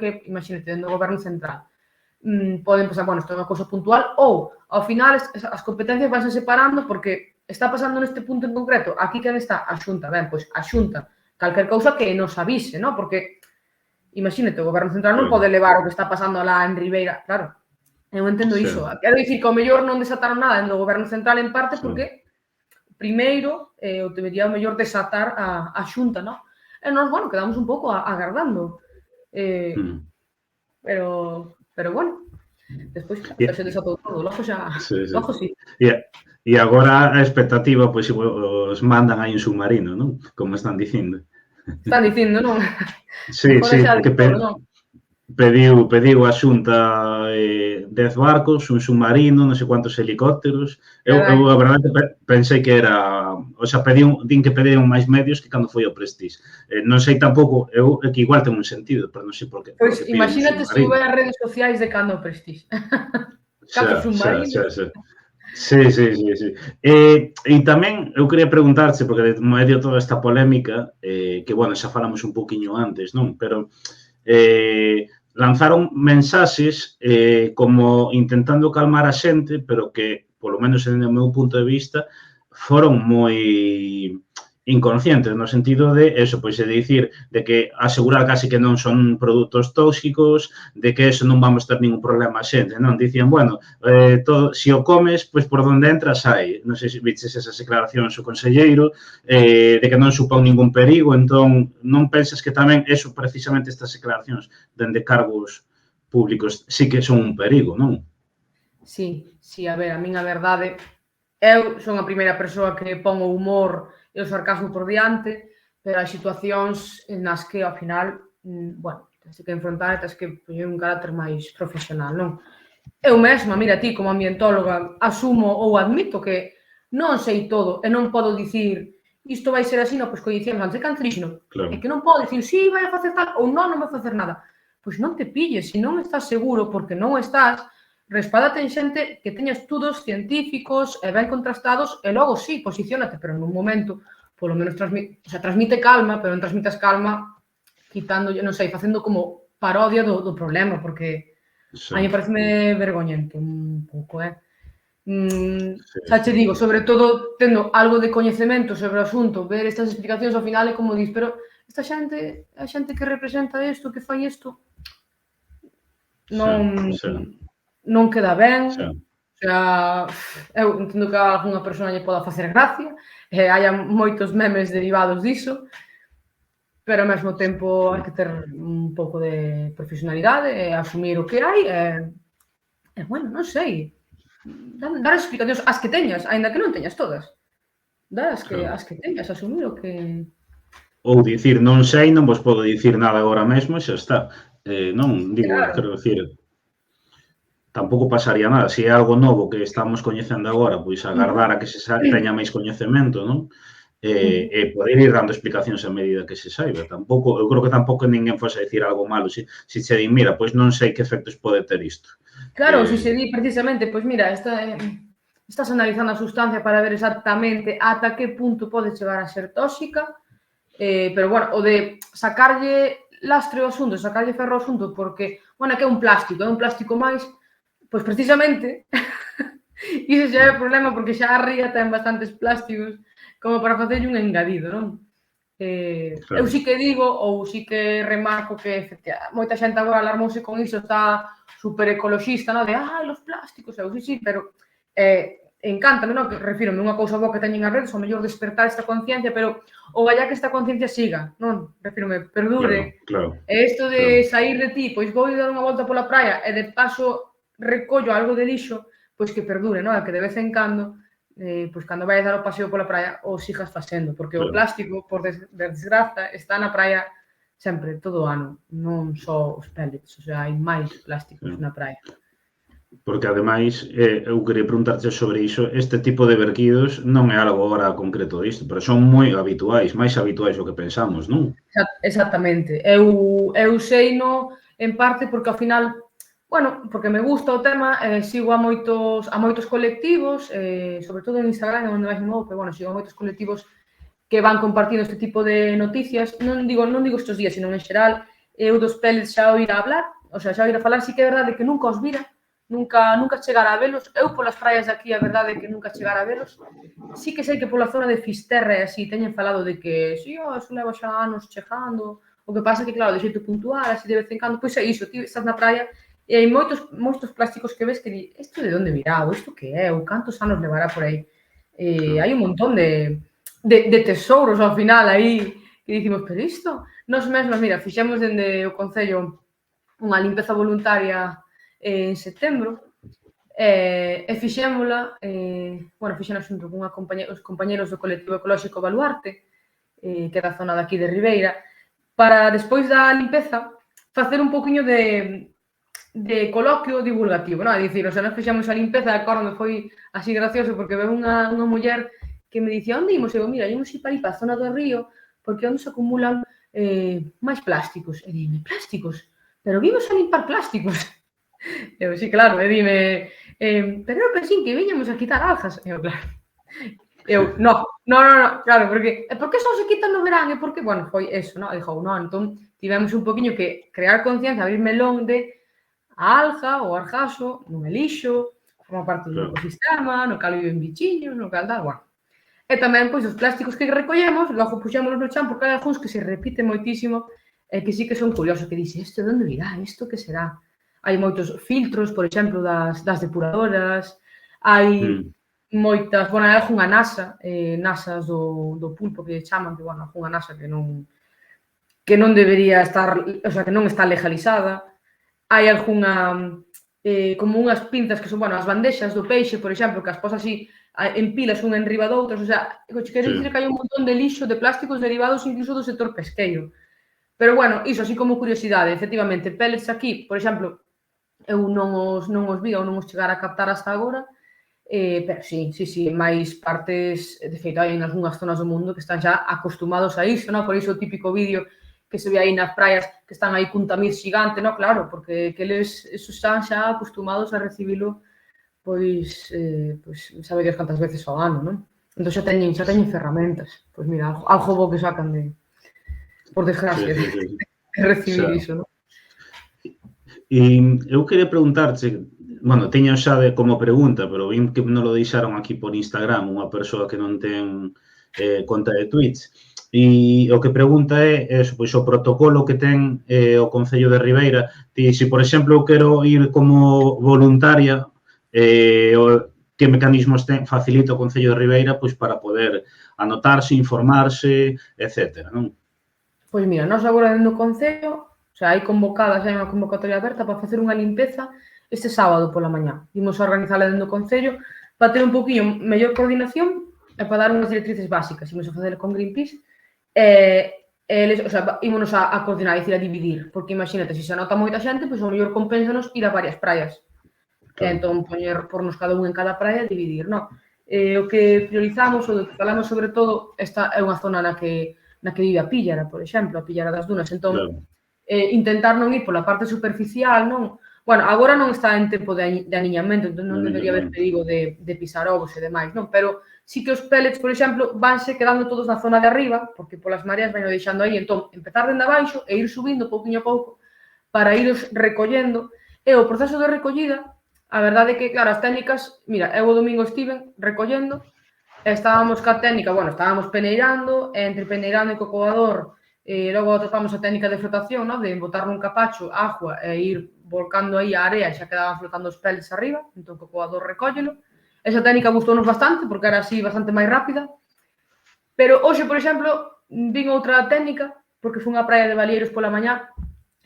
Speaker 2: que, imagínate, dentro do Goberno Central poden pensar, bueno, isto é unha cousa puntual, ou, ao final, as competencias vanse separando porque está pasando neste punto en concreto. Aquí quen está? A Xunta. Ben, pois a Xunta, calquer cousa que nos avise, non? Porque, imagínate, o Goberno Central non pode levar o que está pasando lá en Ribeira. Claro, eu entendo iso. Quero dicir que ao mellor non desataron nada no Goberno Central en parte porque primeiro, o debería o mellor desatar a Xunta, non? E nós, bueno, quedamos un pouco agardando. Pero bueno, despois se desatou todo, logo xa... Logo sí.
Speaker 1: E agora a expectativa, pois, os mandan aí un submarino, non? Como están dicindo.
Speaker 2: Están dicindo, non?
Speaker 1: Sí, que pediu a Xunta 10 barcos, un submarino, non sei quantos helicópteros. Eu a verdade, pensei que era... O sea, din que pediron máis medios que cando foi o Prestige. Non sei tampouco, eu que igual ten un sentido, pero non sei por qué.
Speaker 2: Pois imagínate se houve as redes sociais de cando o Prestige. Cato submarino.
Speaker 1: Sí. E tamén eu quería preguntarche, porque de medio toda esta polémica, que, bueno, xa falamos un pouquiño antes, non? Pero... lanzaron mensaxes como intentando calmar a xente, pero que, polo menos en o meu punto de vista, foron moi inconscientes, no sentido de eso, pois de dicir de que asegurar casi que non son produtos tóxicos, de que eso non vamos ter ningún problema a xente, non? Dicían, bueno, todo, se o comes, pois por onde entras hai. Non sei se viches esas declaracións o conselleiro, de que non supón ningún perigo, entón non pensas que tamén eso, precisamente estas declaracións dende cargos públicos, sí que son un perigo, non?
Speaker 2: Sí, a ver, a min a verdade, eu son a primeira persoa que pon o humor e o sarcasmo por diante, pero hai situacións nas que, ao final, bueno, tens que enfrontar e tens que poñer un carácter máis profesional, non? Eu mesma, mira ti, como ambientóloga, asumo ou admito que non sei todo e non podo dicir isto vai ser así, non, pois coñecíamos antes, é canceríxeno. É que non podo dicir, sí, vai a facer tal, ou non vai a facer nada. Pois non te pilles, se non estás seguro, porque non estás, respádate en xente que teña estudos científicos e ben contrastados e logo sí, posiciónate, pero nun momento, polo menos transmite calma, pero non transmitas calma quitando, non sei, facendo como parodia do problema, porque A mí pareceme vergoñento un pouco, xa che
Speaker 1: sí,
Speaker 2: digo, sobre todo tendo algo de coñecemento sobre o asunto, ver estas explicacións ao final é como dis, pero esta xente, a xente que representa isto, que fai isto, non
Speaker 1: sí,
Speaker 2: non queda ben,
Speaker 1: sí,
Speaker 2: o sea, eu entendo que a algunha persona lle poda facer gracia, e haya moitos memes derivados diso, pero ao mesmo tempo hai que ter un pouco de profesionalidade e asumir o que hai e bueno, non sei, dar explicacións as que teñas, aínda que non teñas todas. Dar
Speaker 1: claro.
Speaker 2: as que teñas, asumir o que
Speaker 1: Ou dicir non sei, non vos podo dicir nada agora mesmo e xa está. Non, digo,
Speaker 2: claro,
Speaker 1: quero dicir, tampouco pasaría nada. Se é algo novo que estamos coñecendo agora, pois agardar a que se teña máis coñecemento, non? E poder ir dando explicacións a medida que se saiba. Tampouco, eu creo que tampouco ninguén fose a dicir algo malo. Se che din, mira, pois non sei que efectos pode ter isto.
Speaker 2: claro, se se di precisamente, pois mira, estás analizando a sustancia para ver exactamente ata que punto pode chegar a ser tóxica, pero bueno, o de sacarlle lastre ao asunto, sacarlle ferro ao asunto, porque, bueno, que é un plástico máis, pois precisamente, iso xa é o problema, porque xa a ría ten bastantes plásticos como para facerlle un engadido, non? Eu
Speaker 1: Claro,
Speaker 2: sí que digo, ou sí que remarco que moita xente agora alarmouse con iso, está super ecoloxista, non? De, los plásticos, eu sí, pero encántame, non? Que refírome unha cousa boa que teñen as redes, o mellor despertar esta conciencia, pero o vaya que esta conciencia siga, non? Refírome, perdure.
Speaker 1: claro, claro,
Speaker 2: E isto de
Speaker 1: claro.
Speaker 2: sair de ti, pois vou dar unha volta pola praia e de paso recollo algo de lixo, pois que perdure, non? E que de vez en cando pois cando vai dar o paseo pola praia o sigas facendo, porque o
Speaker 1: Claro.
Speaker 2: plástico, por desgraza, está na praia sempre, todo o ano, non só os pellets, o sea, hai máis plásticos
Speaker 1: Sí.
Speaker 2: na praia.
Speaker 1: Porque, ademais, eu quería preguntarte sobre iso, este tipo de verquidos non é algo agora concreto disto, pero son moi habituais, máis habituais do que pensamos, non?
Speaker 2: Exactamente. Eu sei no en parte porque ao final, bueno, porque me gusta o tema, sigo a moitos colectivos, sobre todo en Instagram, onde máis me movo, pero bueno, sigo a moitos colectivos que van compartindo este tipo de noticias. Non digo estes días, sino en xeral, eu dos pellets xa oíra hablar, o sea, xa oíra falar, sí que é verdade que nunca os vira, nunca chegara a velos. Eu polas praias de aquí a verdade é que nunca chegara a velos. Sí que sei que pola zona de Fisterra e así teñen falado de que si, eso leva xa anos chegando. O que pasa é que, claro, de xeito puntual, así de vez en cando, pois é iso, ti estás na praia e hai moitos plásticos que ves que di, isto de onde virá, ou isto que é, ou cantos anos levará por aí. Hai un montón de tesouros ao final aí que dicimos, pero isto, nós mesmos, mira, fixemos dende o Concello unha limpeza voluntaria en setembro e fixémola, bueno, fixémola xunto con os compañeros do colectivo ecolóxico Baluarte, que é da zona daqui de Ribeira, para despois da limpeza facer un pouquiño de coloquio divulgativo, non? É dicir, o sea, nós fixemos a limpeza e acórdame foi así gracioso porque veu unha muller que me dicía, onde imos? Eu, mira, imos ir para aí, para a zona do río, porque onde se acumulan máis plásticos. E dime, plásticos? Pero vimos a limpar plásticos. Eu, sí, claro, e dime, pero eu pensín que viñamos a quitar algas. Eu, claro. Eu, no, claro, porque por que só se quitan no verán? E por que, bueno, foi eso, non? E dixo, non, entón tivemos un poquinho que crear conciencia, abrir melón de a alga, o argaso, non é lixo, forma parte do
Speaker 1: Claro,
Speaker 2: ecosistema, no cal viven bichiños, no cal tal, bueno. E tamén, pois, os plásticos que recollemos, logo puxémonos no chan, porque hai algúns que se repiten moitísimo e que sí que son curiosos, que dixe, isto de onde virá, isto que será? Hai moitos filtros, por exemplo, das depuradoras, hai moitas, bueno, hai algunha nasas do pulpo que chaman, que, bueno, algunha nasa que non debería estar, o sea, que non está legalizada. Hai algunha, como unhas pinzas que son, bueno, as bandexas do peixe, por exemplo, que as posas así en pilas unha enriba doutras, o sea, quero dicir que hai un montón de lixo, de plásticos derivados incluso do sector pesqueiro. Pero, bueno, iso así como curiosidade, efectivamente, pellets aquí, por exemplo, eu non os vi ou non os chegara a captar hasta agora, pero sí, máis partes, de feito, hai en algunhas zonas do mundo que están xa acostumados a iso, non? Por iso o típico vídeo que se ve aí nas praias que están aí cun tamiz xigante, non? Claro, porque que eles están xa acostumados a recibilo pois sabe Dios cantas veces ao ano, non? Entón xa teñen ferramentas. Pois mira, algo bo que sacan por desgracia, de recibir iso, non?
Speaker 1: E eu queria preguntarche, bueno, teño xa como pregunta, pero vim que non lo deixaron aquí por Instagram, unha persoa que non ten conta de Twitch. E o que pregunta é pois, o protocolo que ten o Concello de Ribeira. Ti, se, por exemplo, eu quero ir como voluntaria, que mecanismos facilita o Concello de Ribeira pois, para poder anotarse, informarse, etc. Non?
Speaker 2: Pois mira, nós agora dentro do Concello, o sea, hai convocadas, hai unha convocatoria aberta para facer unha limpeza este sábado pola mañá. Imos a organizala dentro do Concello para ter un poquinho mellor coordinación e para dar unhas directrices básicas. Imos a facer con Greenpeace eles, o sea, ímonos a coordinar, é dicir, a dividir, porque imagínate, se anota moita xente, pois o mellor compénsanos ir a varias praias. Claro. Entón, pornos cada un en cada praia e dividir, non? O que priorizamos, ou do que falamos sobre todo, esta é unha zona na que vive a Píllara, por exemplo, a Píllara das Dunas. Entón, claro. Intentar non ir pola parte superficial, non? Bueno, agora non está en tempo de aniñamento, entón non debería haber perigo de pisar ovos e demais, non? Pero sí que os pellets, por exemplo, vanse quedando todos na zona de arriba, porque polas mareas van deixando aí. Entón, empezar dende abaixo e ir subindo pouquinho a pouco para iros recollendo. E o proceso de recollida, a verdade é que, claro, as técnicas, mira, eu o domingo estiven recollendo, estábamos ca técnica, bueno, estábamos peneirando, e entre peneirando e co coador, logo tratamos a técnica de flotación, no? De botar nun capacho agua e ir volcando aí a area, xa quedaban flotando os pellets arriba, entón co coador recóllelo. Esa técnica gustounos bastante, porque era así bastante máis rápida. Pero hoxe, por exemplo, vin outra técnica, porque fui unha praia de Balieiros pola mañá,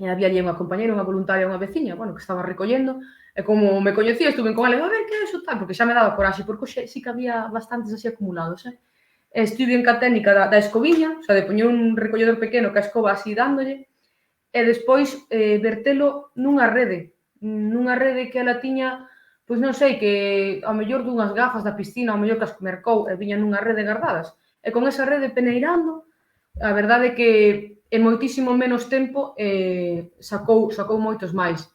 Speaker 2: e había ali unha compañera, unha voluntaria, unha veciña, bueno, que estaba recollendo, e como me coñecía, estuve con ela, a ver, que é iso, tal, porque xa me daba coraxe, porque hoxe sí que había bastantes así acumulados, Estuve en ca técnica da escobiña, o sea, de poñer un recolledor pequeno que a escoba así dándolle, e despois vertelo nunha rede que ela tiña, pois non sei, que ao mellor dunhas gafas da piscina, ao mellor que as mercou e viñan nunha rede guardadas. E con esa rede peneirando, a verdade é que en moitísimo menos tempo sacou moitos máis.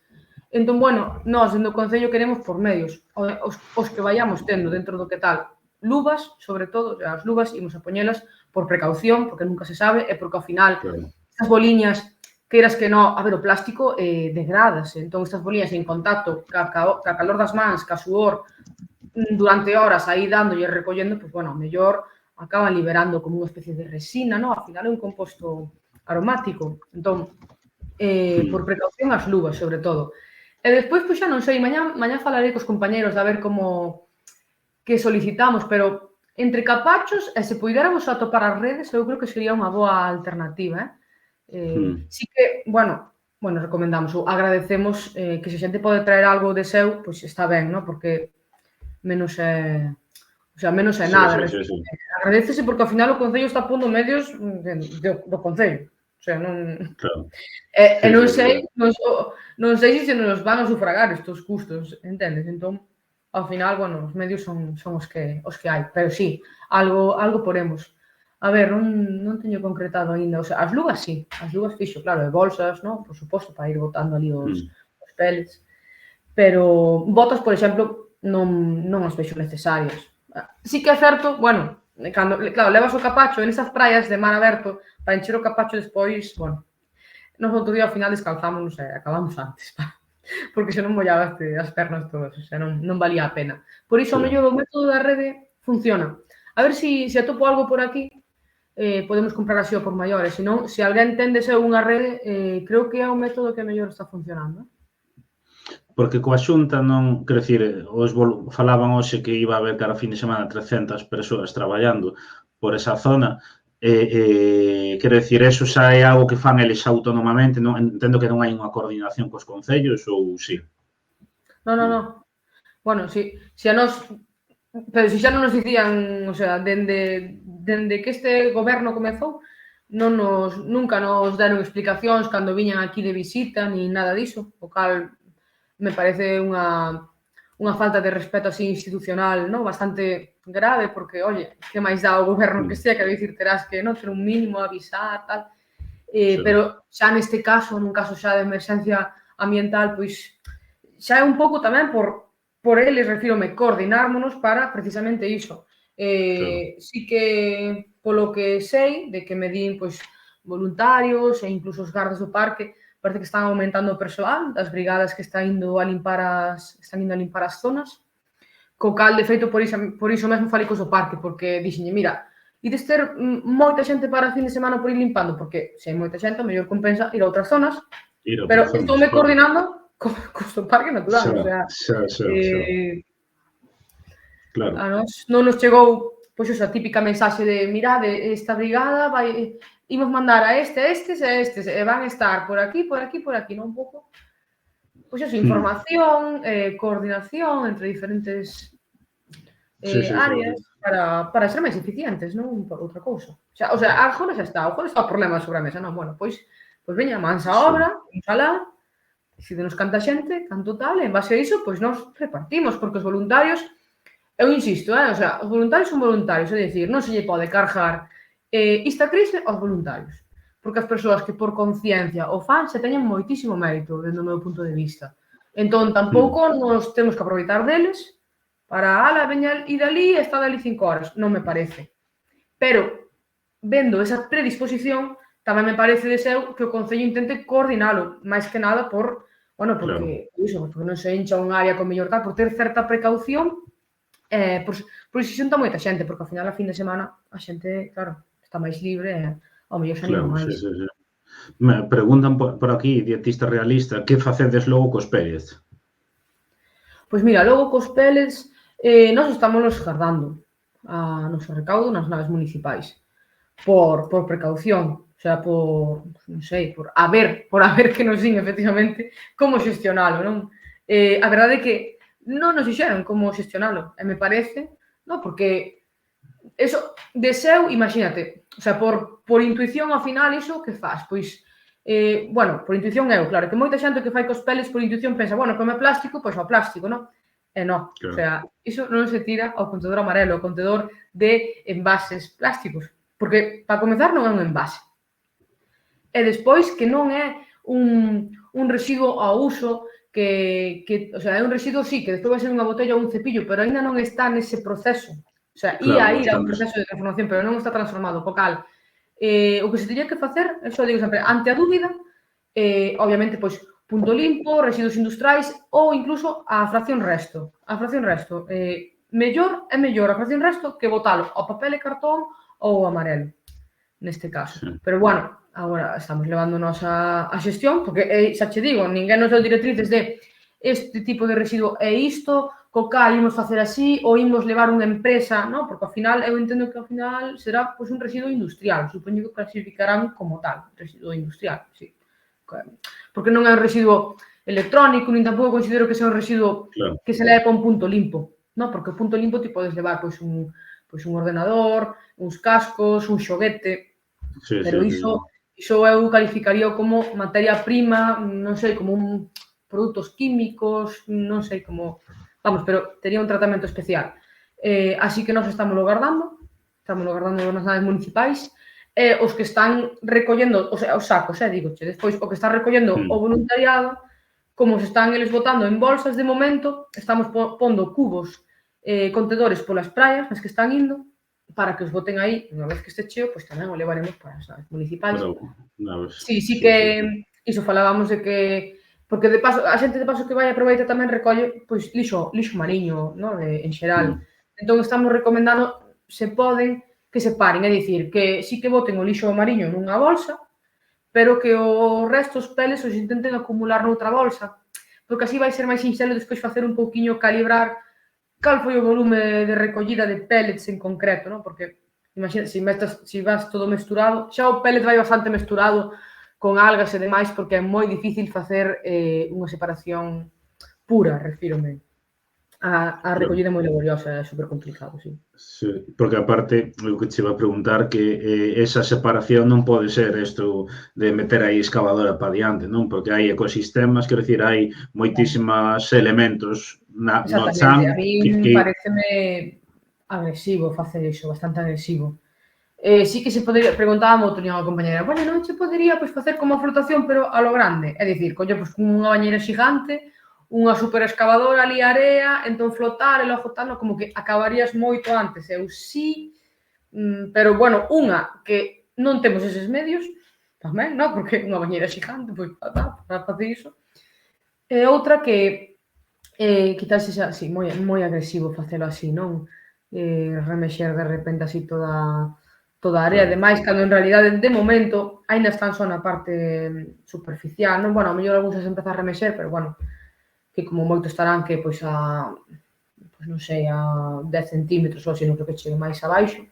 Speaker 2: Entón, bueno, nós, dentro do Concello, queremos por medios, os que vayamos tendo dentro do que tal. Luvas, sobre todo, as luvas imos a poñelas por precaución, porque nunca se sabe, e porque ao final, claro, estas boliñas, queiras que non, a ver, o plástico degradase, entón estas boliñas en contacto ca calor das mans, ca suor, durante horas aí dándolle e recollendo, pois, bueno, ao mellor acaban liberando como unha especie de resina, non? Ao final é un composto aromático. Entón, por precaución as luvas, sobre todo. E despois, pois xa non sei, mañá falarei cos compañeros de a ver como que solicitamos, pero entre capachos, e se puidéramos atopar as redes, eu creo que sería unha boa alternativa, Sí que, bueno, recomendamos ou agradecemos que se a xente pode traer algo de seu, pois está ben, non? Porque menos é, o sea, menos é nada. Sí. Agradecese porque ao final o Concello está pondo medios do Concello. O sea, non... Claro. E non sei, non sei se nos van a sufragar estes custos, entendes? Entón, ao final, bueno, os medios son os que hai. Pero sí, algo poremos. A ver, non teño concretado aínda. O sea, as luvas sí, as luvas fixo, claro, e bolsas, non? Por suposto, para ir botando ali os pellets. Pero botas, por exemplo, non as vexo necesarias. Sí que é certo, bueno, cando, claro, levas o capacho en esas praias de mar aberto para encher o capacho despois, bueno, nos outro día ao final descalzámonos e acabamos antes, porque se non mollabas as pernas todas, o sea, non valía a pena. Por iso, ao mellor, o método da rede funciona. A ver se atopo algo por aquí, podemos comprar así por maiores. Se non, se alguén tende ser unha rede, creo que é o método que mellor está funcionando.
Speaker 1: Porque coa Xunta non, quero dicir, falaban hoxe que iba a haber cada fin de semana 300 persoas traballando por esa zona. Quero dicir, eso xa é algo que fan eles autónomamente, non entendo que non hai unha coordinación cos concellos ou sí?
Speaker 2: Non. Bueno, si a nós, pero se xa non nos dicían, o sea, dende que este goberno comezou, nunca nos deron explicacións cando viñan aquí de visita, ni nada diso, o cal me parece unha falta de respeto así institucional, non? Bastante grave, porque, oye, que máis dá o goberno que sea, quero dicir, terás que non ter un mínimo, avisar, tal. Pero xa neste caso, nun caso xa de emerxencia ambiental, pois xa é un pouco tamén por eles, refírome, coordinármonos para precisamente iso. Sí que, polo que sei, de que me din, pois, voluntarios e incluso os gardas do parque, parece que están aumentando o persoal das brigadas que están indo a limpar as zonas. Co cal, de feito, por iso mesmo falei cos do parque, porque dixenlle, mira, ides ter moita xente para a fin de semana por ir limpando, porque se hai moita xente, o mellor compensa ir a outras zonas, pero estoume coordinando cos do parque natural, o sea,
Speaker 1: claro.
Speaker 2: A nós non nos chegou pois a típica mensaxe de mirade, esta brigada vai imos mandar a estes e estes, e van estar por aquí, non? Un pouco, pois eso, información, coordinación entre diferentes áreas para ser máis eficientes, non por outra cousa. O sea, agora xa está, o problema sobre a mesa, non? Bueno, pois veña, mansa obra, alá, decidenos canta xente, canto tal, e en base a iso, pois nos repartimos, porque os voluntarios, eu insisto, o sea, os voluntarios son voluntarios, é dicir, non se lle pode cargar esta crise aos voluntarios, porque as persoas que por conciencia o fan se teñen moitísimo mérito, dentro do meu punto de vista. Entón, tampouco nos temos que aproveitar deles para, veña ir ali e está dali 5 horas. Non me parece. Pero, vendo esa predisposición, tamén me parece deseo que o Concello intente coordinalo, máis que nada porque non se encha un área con mellor tal, por ter certa precaución, por si xunta moita xente, porque ao final, a fin de semana, a xente, claro, está máis libre e ao mellor se anima máis.
Speaker 1: Me preguntan por aquí, dietista realista, que facedes logo cos pellets?
Speaker 2: Pois mira, logo cos pellets, nós estamos gardando a noso recaudo nas naves municipais, por precaución, o sea, non sei, por haber que nos din, efectivamente, como xestionalo, non? A verdade é que non nos dixeron como xestionalo, e me parece, non? Porque eso, deseo, imagínate, o sea, por intuición, ao final, iso que faz? Pois, por intuición claro, que moita xente que fai cos pellets por intuición pensa, como é plástico, pois ao plástico, non? E non, o sea, iso non se tira ao contedor amarelo, ao contedor de envases plásticos, porque, para comezar, non é un envase. E despois, que non é un residuo ao uso o sea, é un residuo, sí, que despois vai ser unha botella ou un cepillo, pero ainda non está nese proceso. O sea, ia ir a un proceso de transformación, pero non está transformado. Co cal, o que se teria que facer, eso digo sempre, ante a dúbida, obviamente, pois, punto limpo, residuos industriais ou incluso a fracción resto. A fracción resto, mellor a fracción resto que botalo ao papel e cartón ou ao amarelo, neste caso. Pero, agora estamos levándonos a xestión, porque, xa che digo, ninguén nos deu directrices de este tipo de residuo é isto, co cal imos facer así, ou imos levar unha empresa, non? Porque, ao final, eu entendo que, ao final, será un residuo industrial. Supoño que clasificarán como tal, residuo industrial, sí. Porque non é un residuo electrónico, nin tampouco considero que sea un residuo que se leve para un punto limpo, non? Porque o punto limpo ti podes levar un ordenador, uns cascos, un xoguete, pero iso eu calificaría como materia prima, non sei, como produtos químicos, non sei como... Vamos, pero tería un tratamento especial. Así que nós estamos guardando nas naves municipais, os que están recollendo, o sea, os sacos, digoche, despois o que está recollendo o voluntariado, como se están eles botando en bolsas de momento, estamos pondo cubos, contedores polas praias, nas que están indo, para que os boten aí, unha vez que este cheo, pois tamén o levaremos para as naves municipais. Sí que iso falábamos de que, porque de paso, a xente de paso que vai aproveita tamén recolle, pois, lixo mariño, non? En xeral. Entón, estamos recomendando, se poden, que se paren, é dicir, que sí que boten o lixo mariño nunha bolsa, pero que o resto, os peles, os intenten acumular noutra bolsa, porque así vai ser máis sinxelo despois facer un pouquiño calibrar cal foi o volume de recollida de pellets en concreto, non? Porque, imagina, se vas todo mesturado, xa o pellet vai bastante mesturado con algas e demais, porque é moi difícil facer unha separación pura, refírome. A recollida é moi laboriosa, é super complicado, sí.
Speaker 1: Sí, porque aparte, o que che iba a preguntar que esa separación non pode ser isto de meter aí excavadora para diante, non? Porque hai ecosistemas, quero dicir, hai moitísimos elementos no chan.
Speaker 2: Exactamente, a mí pareceme agresivo facer iso, bastante agresivo. Sí que se podería, preguntábamos, tenía unha compañera, non se podería facer como a flotación, pero a lo grande, é dicir, coño, unha bañeira xigante, unha super excavadora ali a area, entón flotar e logo tal, como que acabarías moito antes. Eu sí, pero, unha, que non temos eses medios, tamén, non? Porque unha bañeira xigante, pois, para facer iso. E outra que quizás sexa así, moi agresivo facelo así, non? Remexer de repente así toda a área,
Speaker 1: Claro.
Speaker 2: ademais, cando en realidade, de momento, aínda están só na parte superficial, non? Bueno, a mellor algúns se empeza a remexer, pero, bueno, que como moito estarán que, pois, pois non sei, a 10 centímetros ou así, non creo que chegue máis abaixo,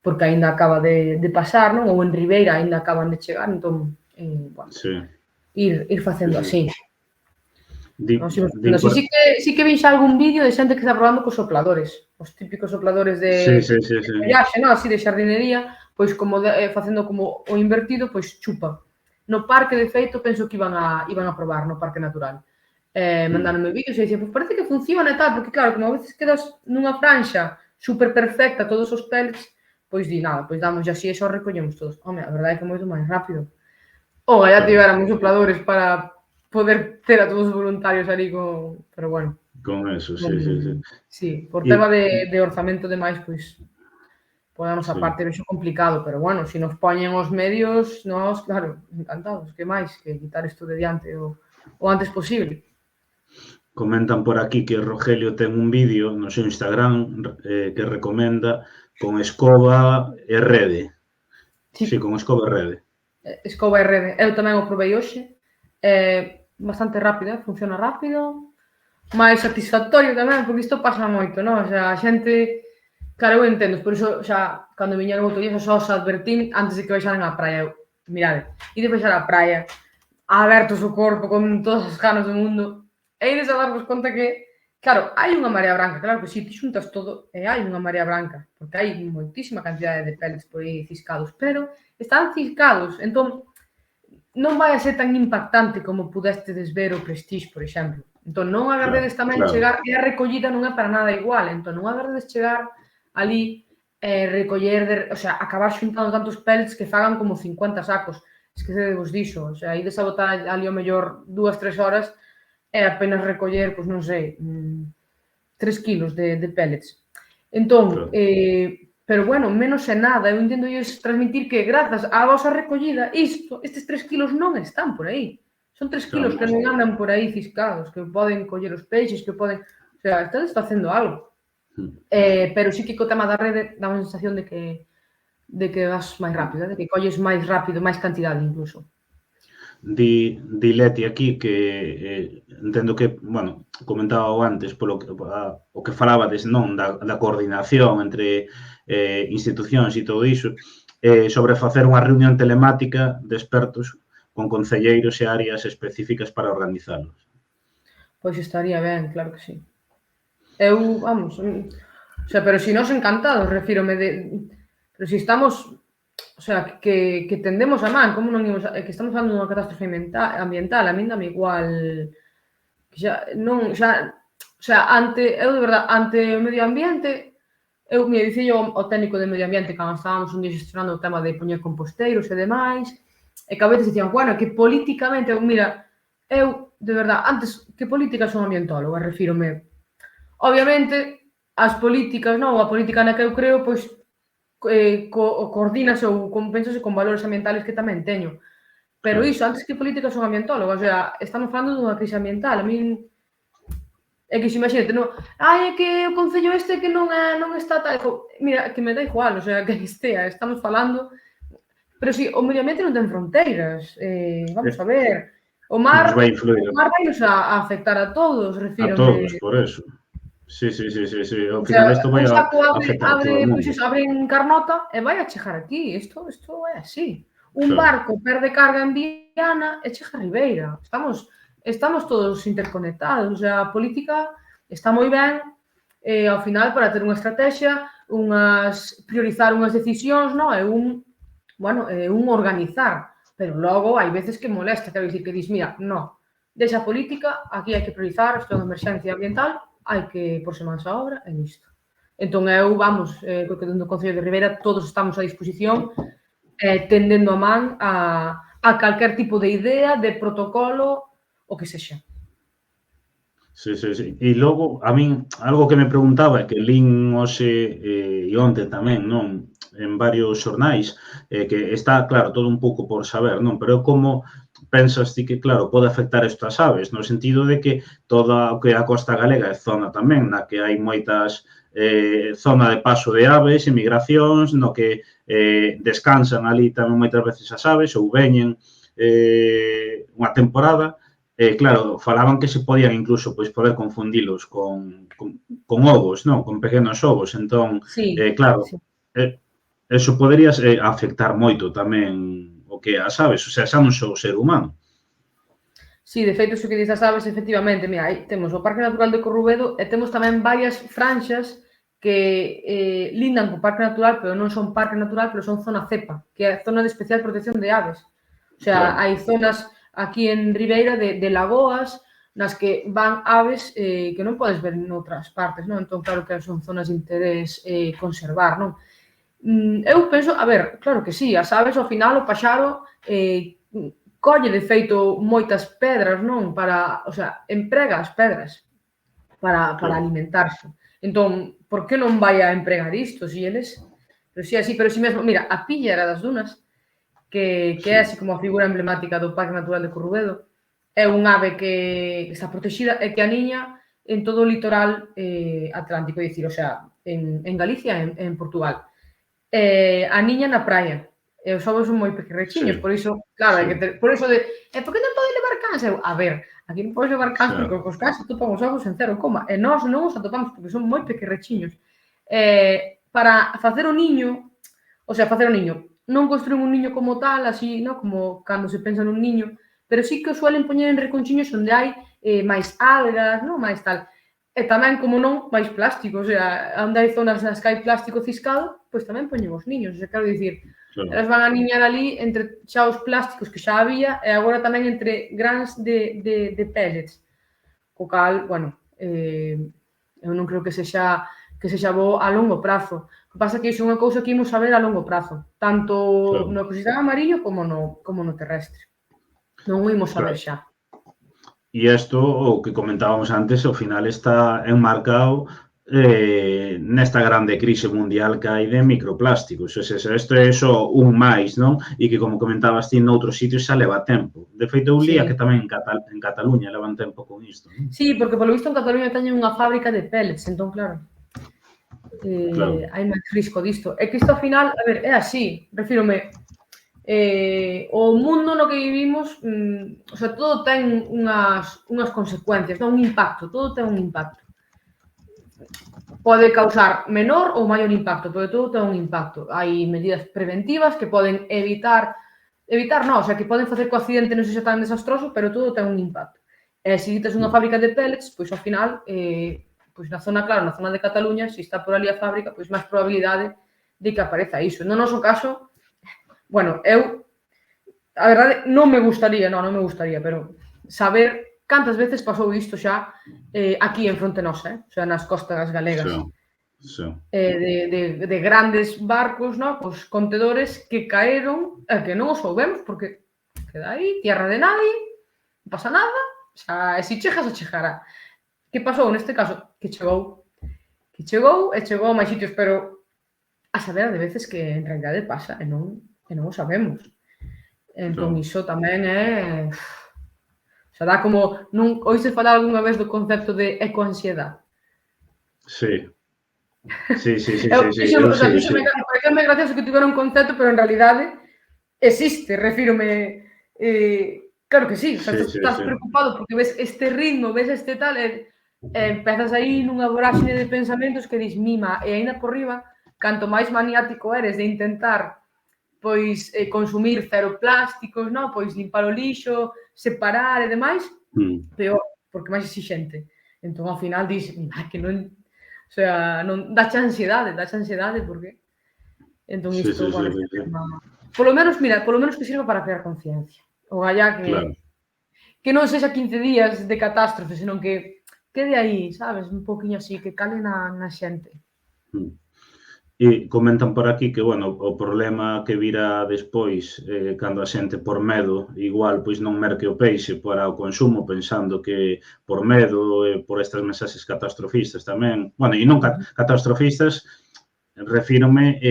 Speaker 2: porque aínda acaba de pasar, non? Ou en Ribeira aínda acaban de chegar, entón, bueno,
Speaker 1: Sí,
Speaker 2: ir facendo
Speaker 1: sí,
Speaker 2: así.
Speaker 1: sí. Di,
Speaker 2: Vamos ir
Speaker 1: din
Speaker 2: facendo así.
Speaker 1: por...
Speaker 2: Sí que vin xa algún vídeo de xente que está probando cos sopladores, os típicos sopladores de
Speaker 1: Sí, sí, sí, sí.
Speaker 2: follaxe, non? Así de xardinería, pois como facendo como o invertido, pois chupa. No parque, de feito, penso que iban a probar no Parque Natural. Mandáronme vídeos e dicían, pois parece que funciona e tal, porque claro, como a veces quedas nunha franxa super perfecta, todos os pellets, pois di nada, pois damos así e só recollemos todos. Home, a verdade é que é moito máis rápido. Ou allá
Speaker 1: Claro.
Speaker 2: tivéramos sopladores para poder ter a todos os voluntarios ali con... Pero bueno,
Speaker 1: Con eso, sí, sí, sí.
Speaker 2: sí, por
Speaker 1: Y,
Speaker 2: tema de orzamento e demais, pois podemos
Speaker 1: sí.
Speaker 2: aparte vexo complicado, pero bueno, se nos poñen os medios, nós, claro, encantados, que máis, que quitar isto de diante o antes posible.
Speaker 1: Comentan por aquí que Rogelio ten un vídeo no seu Instagram que recomenda con escoba e rede. Sí, con escoba e rede.
Speaker 2: Escoba e rede. Eu tamén o probei hoxe. Bastante rápido, funciona rápido. Máis satisfactorio tamén, porque isto pasa moito, non? O sea, a xente... Claro, eu entendo, por iso xa, cando viñeron outro día, só os advertín antes de que baixaran á praia. Mirade, ide baixar á praia, abertos o corpo, con todas as ganas do mundo, e ides a darvos conta que, claro, hai unha marea branca, claro que si, ti xuntas todo e hai unha marea branca, porque hai moitísima cantidade de pellets por aí ciscados, pero están ciscados, entón non vai a ser tan impactante como pudestedes ver o Prestige, por exemplo. Entón, non agardedes tamén chegar, e a recollida non é para nada igual, entón non agardedes chegar ali recoller, o sea, acabar xuntando tantos pellets que fagan como 50 sacos. Esquecedevos diso, o sea, ides a botar ali o mellor 2-3 horas e apenas recoller, pois non sei, 3 kilos de pellets. Entón, pero bueno, menos é nada, eu intento transmitir que grazas á vosa recollida, estes 3 kilos non están por aí. Son 3 kilos que non andan por aí ciscados, que poden coller os peixes, que poden... O sea, estades facendo algo. Pero sí que co tema da rede dá unha sensación de que vas máis rápido, de que colles máis rápido, máis cantidade incluso.
Speaker 1: Di Leti aquí que entendo que, bueno, comentaba antes polo que o que falabades, non, da coordinación entre institucións e todo iso, sobre facer unha reunión telemática de expertos con concelleiros e áreas específicas para organizalos.
Speaker 2: Pois estaría ben, claro que sí. Eu, vamos, o sea, pero si nós encantados, refírome de... Pero si estamos... O sea, que tendemos a man, como non imos... Que estamos falando dunha catástrofe ambiental, a min dame igual... Que xa, non, xa... O sea, eu de verdade, ante o medio ambiente, eu me dicía o técnico de medio ambiente cando estábamos un día gestionando o tema de poñer composteiros e demais, e que a veces dicían, bueno, que políticamente, mira, eu, de verdade, antes que política son ambientóloga, refírome. Obviamente, as políticas, non, a política na que eu creo, pois, coordínase ou compensase con valores ambientales que tamén teño. Pero iso, antes que política son ambientóloga, o sea, estamos falando dunha crise ambiental. A min é que, imagínate, non, é que o concello este que non está tal, mira, que me dá igual, o sea, que estea, estamos falando, pero si, o medio ambiente non ten fronteiras, vamos a ver, o mar vai nos a afectar a todos, refírome.
Speaker 1: A todos, por eso. Sí. Ao final isto vai a afectar a todo o mundo.
Speaker 2: Pois iso, abren Carnota e vai a chegar aquí. Isto é así. Un barco perde carga en Viana e chega a Ribeira. Estamos todos interconectados. O sea, a política está moi ben ao final para ter unha estrategia, priorizar unhas decisións, non? É un organizar. Pero logo hai veces que molesta, quero dicir, que dis, mira, non, deixa a política, aquí hai que priorizar, isto é unha emerxencia ambiental, hai que porse mans á obra e listo. Entón, eu, vamos, creo que dentro do Concello de Ribeira todos estamos a disposición tendendo a man a calquer tipo de idea, de protocolo, o que sexa.
Speaker 1: Sí. E logo, a min, algo que me preguntaba, que lín hoxe e onte tamén, non? en varios xornais, que está, claro, todo un pouco por saber, non? Pero como pensas ti que, claro, pode afectar isto ás aves, no sentido de que toda o que a costa galega é zona tamén na que hai moitas zona de paso de aves e migracións, no que descansan ali tamén moitas veces as aves ou veñen unha temporada. Claro, falaban que se podían incluso pois, poder confundilos con ovos, non? Con pequenos ovos. Entón,
Speaker 2: Sí,
Speaker 1: claro,
Speaker 2: sí.
Speaker 1: eso podería afectar moito tamén o que as aves, o sea, xa non só o ser humano.
Speaker 2: Sí, de feito, iso que dizes as aves, efectivamente, mira, aí temos o Parque Natural de Corrubedo e temos tamén varias franxas que lindan co Parque Natural, pero non son Parque Natural, pero son zona cepa, que é zona de especial protección de aves. O sea,
Speaker 1: Claro.
Speaker 2: hai zonas aquí en Ribeira de lagoas nas que van aves que non podes ver en outras partes, non? Entón, claro que son zonas de interés conservar, non? Eu penso, a ver, claro que sí, as aves ao final o paxaro colle de feito moitas pedras, non? Para, o sea, emprega as pedras para
Speaker 1: Claro.
Speaker 2: alimentarse. Entón, por que non vai a empregar isto, si eles? Pero si así, pero si mesmo, mira, a píllera das dunas, que é así como a figura emblemática do Parque Natural de Corrubedo, é un ave que está protegida e que aniña en todo o litoral atlántico, é dicir, o sea, en Galicia e en Portugal. Aniña na praia. E os ovos son moi pequerrechiños,
Speaker 1: Sí,
Speaker 2: por iso, claro,
Speaker 1: sí,
Speaker 2: hai que ter, por iso por que non poden levar cans? A ver, aquí non podes levar cans porque
Speaker 1: claro.
Speaker 2: os cans atopan os ovos en 0, e nós non os atopamos porque son moi pequerrechiños. Para facer o niño, o sea, facer o niño, non construen un niño como tal, así, no, como cando se pensa nun niño, pero sí que o suelen poñer en reconchiños onde hai máis algas, non, máis tal. E tamén, como non, máis plástico, o sea, onde hai zonas nas que hai plástico ciscado, pois tamén poñen os niños, o sea, quero dicir,
Speaker 1: Claro.
Speaker 2: elas van a niñar ali entre xa os plásticos que xa había e agora tamén entre grans de pellets. Co cal, bueno, eu non creo que sexa bo a longo prazo. O que pasa é que iso é unha cousa que imos saber a longo prazo, tanto
Speaker 1: Claro,
Speaker 2: no ecosistema amarillo como no terrestre. Non o imos saber
Speaker 1: claro.
Speaker 2: xa.
Speaker 1: E isto, o que comentábamos antes, ao final está enmarcado nesta grande crise mundial que hai de microplásticos. O sea, isto é só un máis, non? E que, como comentabas ti, noutros sitios xa leva tempo. De feito, eu lía
Speaker 2: Sí.
Speaker 1: que tamén en Cataluña levan tempo con isto, non?
Speaker 2: Sí, porque polo visto en Cataluña teñen unha fábrica de pellets, entón claro,
Speaker 1: Claro,
Speaker 2: hai máis risco disto. É que isto ao final, a ver, é así, refírome, o mundo no que vivimos, o sea, todo ten unhas consecuencias, non? Un impacto, todo ten un impacto. Pode causar menor ou maior impacto, pero todo ten un impacto. Hai medidas preventivas que poden evitar non, o sea, que poden facer que o accidente non sexa tan desastroso, pero todo ten un impacto. E se tes unha fábrica de pellets, pois ao final, pois na zona, claro, na zona de Cataluña, se está por ali a fábrica, pois máis probabilidade de que apareza iso. No noso caso, bueno, a verdade, non me gustaría, pero saber cantas veces pasou isto xa aquí en fronte nosa, o sea, nas costas
Speaker 1: sí,
Speaker 2: galegas.
Speaker 1: sí.
Speaker 2: De grandes barcos, ¿no? Pues contedores que caeron que non o soubemos porque queda aí, tierra de nadie, non pasa nada, o sea, e se chegas a chegará. Que pasou neste caso? Que chegou e chegou a máis sitios, pero a saber de veces que en realidade pasa e non o sabemos. Entón,
Speaker 1: Claro.
Speaker 2: iso tamén é... O sea, dá como... Non oíste falar algunha vez do concepto de ecoansiedade?
Speaker 1: Sí, sí, sí, sí,
Speaker 2: Eu,
Speaker 1: sí, sí,
Speaker 2: fíxome,
Speaker 1: eu
Speaker 2: o sea,
Speaker 1: sei, eu
Speaker 2: fíxome,
Speaker 1: sei.
Speaker 2: pareceume gracioso que tivera un concepto, pero en realidade existe, refírome, claro que sí, o sea,
Speaker 1: Sí, sí,
Speaker 2: estás
Speaker 1: sí.
Speaker 2: preocupado porque ves este ritmo, ves este tal, empezas aí nunha voráxine de pensamentos que dis mima, e aínda por riba, canto máis maniático eres de intentar pois consumir cero plásticos, non? Pois limpar o lixo, separar e demais,
Speaker 1: Mm.
Speaker 2: peor, porque máis exixente. Entón, ao final, dis, que non, o sea, non, dache ansiedade, porque entón
Speaker 1: Sí,
Speaker 2: isto,
Speaker 1: sí, sí,
Speaker 2: bueno,
Speaker 1: sí, sí.
Speaker 2: polo menos, mira, polo menos que sirva para crear conciencia. O gallá
Speaker 1: Claro.
Speaker 2: que non sexa 15 días de catástrofe, senón que quede aí, sabes, un poquinho así, que cale na xente.
Speaker 1: Mm. E comentan por aquí que, bueno, o problema que virá despois, cando a xente por medo, igual, pois non merque o peixe para o consumo, pensando que por medo e por estas mensaxes catastrofistas tamén, bueno, e non catastrofistas, refírome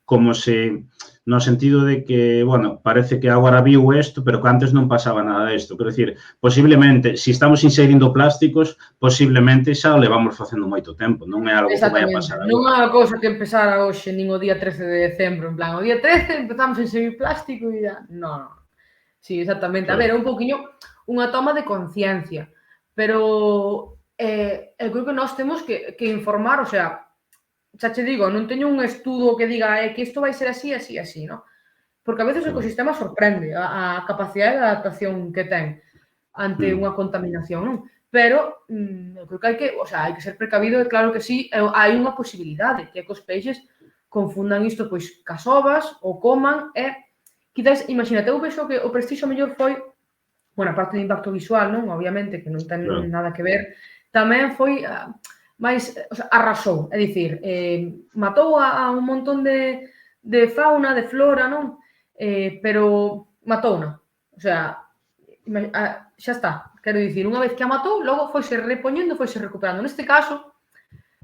Speaker 1: como se, no sentido de que, bueno, parece que agora viu isto, pero que antes non pasaba nada disto. Quero dicir, posiblemente, se estamos inserindo plásticos, posiblemente xa o levamos facendo moito tempo, non é algo que vai a
Speaker 2: Exactamente.
Speaker 1: pasar
Speaker 2: Non é
Speaker 1: agora.
Speaker 2: unha cousa que empezara hoxe, nin o día 13 de decembro, en plan, o día 13 empezamos a inserir plástico e ya. Non, non. Sí, exactamente. A ver, é
Speaker 1: Claro.
Speaker 2: un pouquiño unha toma de conciencia, pero eu creo que nós temos que informar, o sea, xa che digo, non teño un estudo que diga que isto vai ser así, así, así, non? Porque a veces o
Speaker 1: Claro.
Speaker 2: ecosistema sorprende a capacidade de adaptación que ten ante unha contaminación, non? Pero eu creo que hai que ser precavido e claro que sí, hai unha posibilidade que é que os peixes confundan isto pois cas ovas ou coman e quizás, imagínate, eu vexo que o prestixo mellor foi, bueno, a parte do impacto visual, non? Obviamente, que non ten
Speaker 1: Claro.
Speaker 2: nada que ver, tamén foi máis, o sea, arrasou, é dicir, matou a un montón de fauna, de flora, non? Pero matouna. O sea, xa está. Quero dicir, unha vez que a matou, logo foise repoñendo, foise recuperando. Neste caso,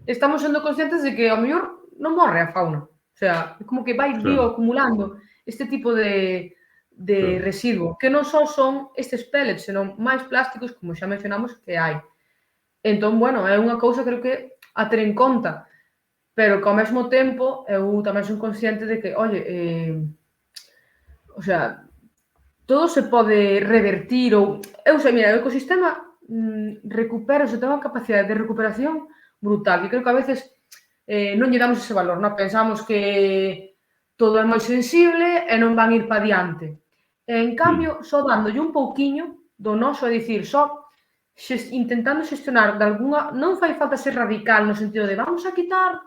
Speaker 2: estamos sendo conscientes de que ao mellor non morre a fauna. O sea, é como que vai bioacumulando este tipo de residuo, que non só son estes pellets, senón máis plásticos, como xa mencionamos, que hai. Entón, bueno, é unha cousa creo que a ter en conta, pero que ao mesmo tempo eu tamén son consciente de que, oye, o sea, todo se pode revertir ou... Eu sei, mira, o ecosistema recupera, ten unha capacidade de recuperación brutal, e creo que a veces non lle damos ese valor, non? Pensamos que todo é moi sensible e non van ir pa diante. En cambio, só dándolle un pouquiño do noso, é dicir, só intentando xestionar de algunha... Non fai falta ser radical no sentido de vamos a quitar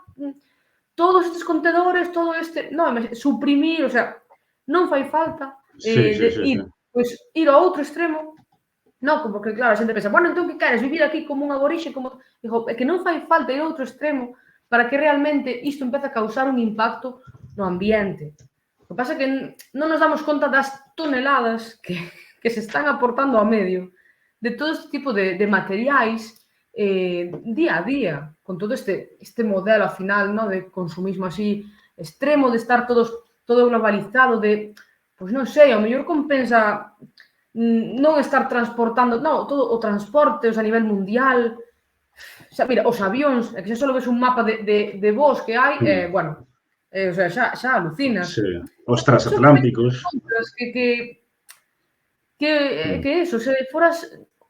Speaker 2: todos estes contedores, todo este... Non, suprimir, o sea, non fai falta ir ao outro extremo. Non, como que, claro, a xente pensa, bueno, entón que queres, vivir aquí como un aborixe, como... Digo, é que non fai falta ir ao outro extremo para que realmente isto empece a causar un impacto no ambiente. O que pasa é que non nos damos conta das toneladas que se están aportando ao medio de todo este tipo de materiais día a día, con todo este modelo, ao final, no, de consumismo así extremo, de estar todo globalizado, de, pois non sei, ao mellor compensa non estar transportando, non, todo o transporte, a nivel mundial, xa, mira, os avións, que xa só ves un mapa de voos que hai, bueno, o sea, xa alucinas.
Speaker 1: Sí, os transatlánticos.
Speaker 2: Que eso, se foras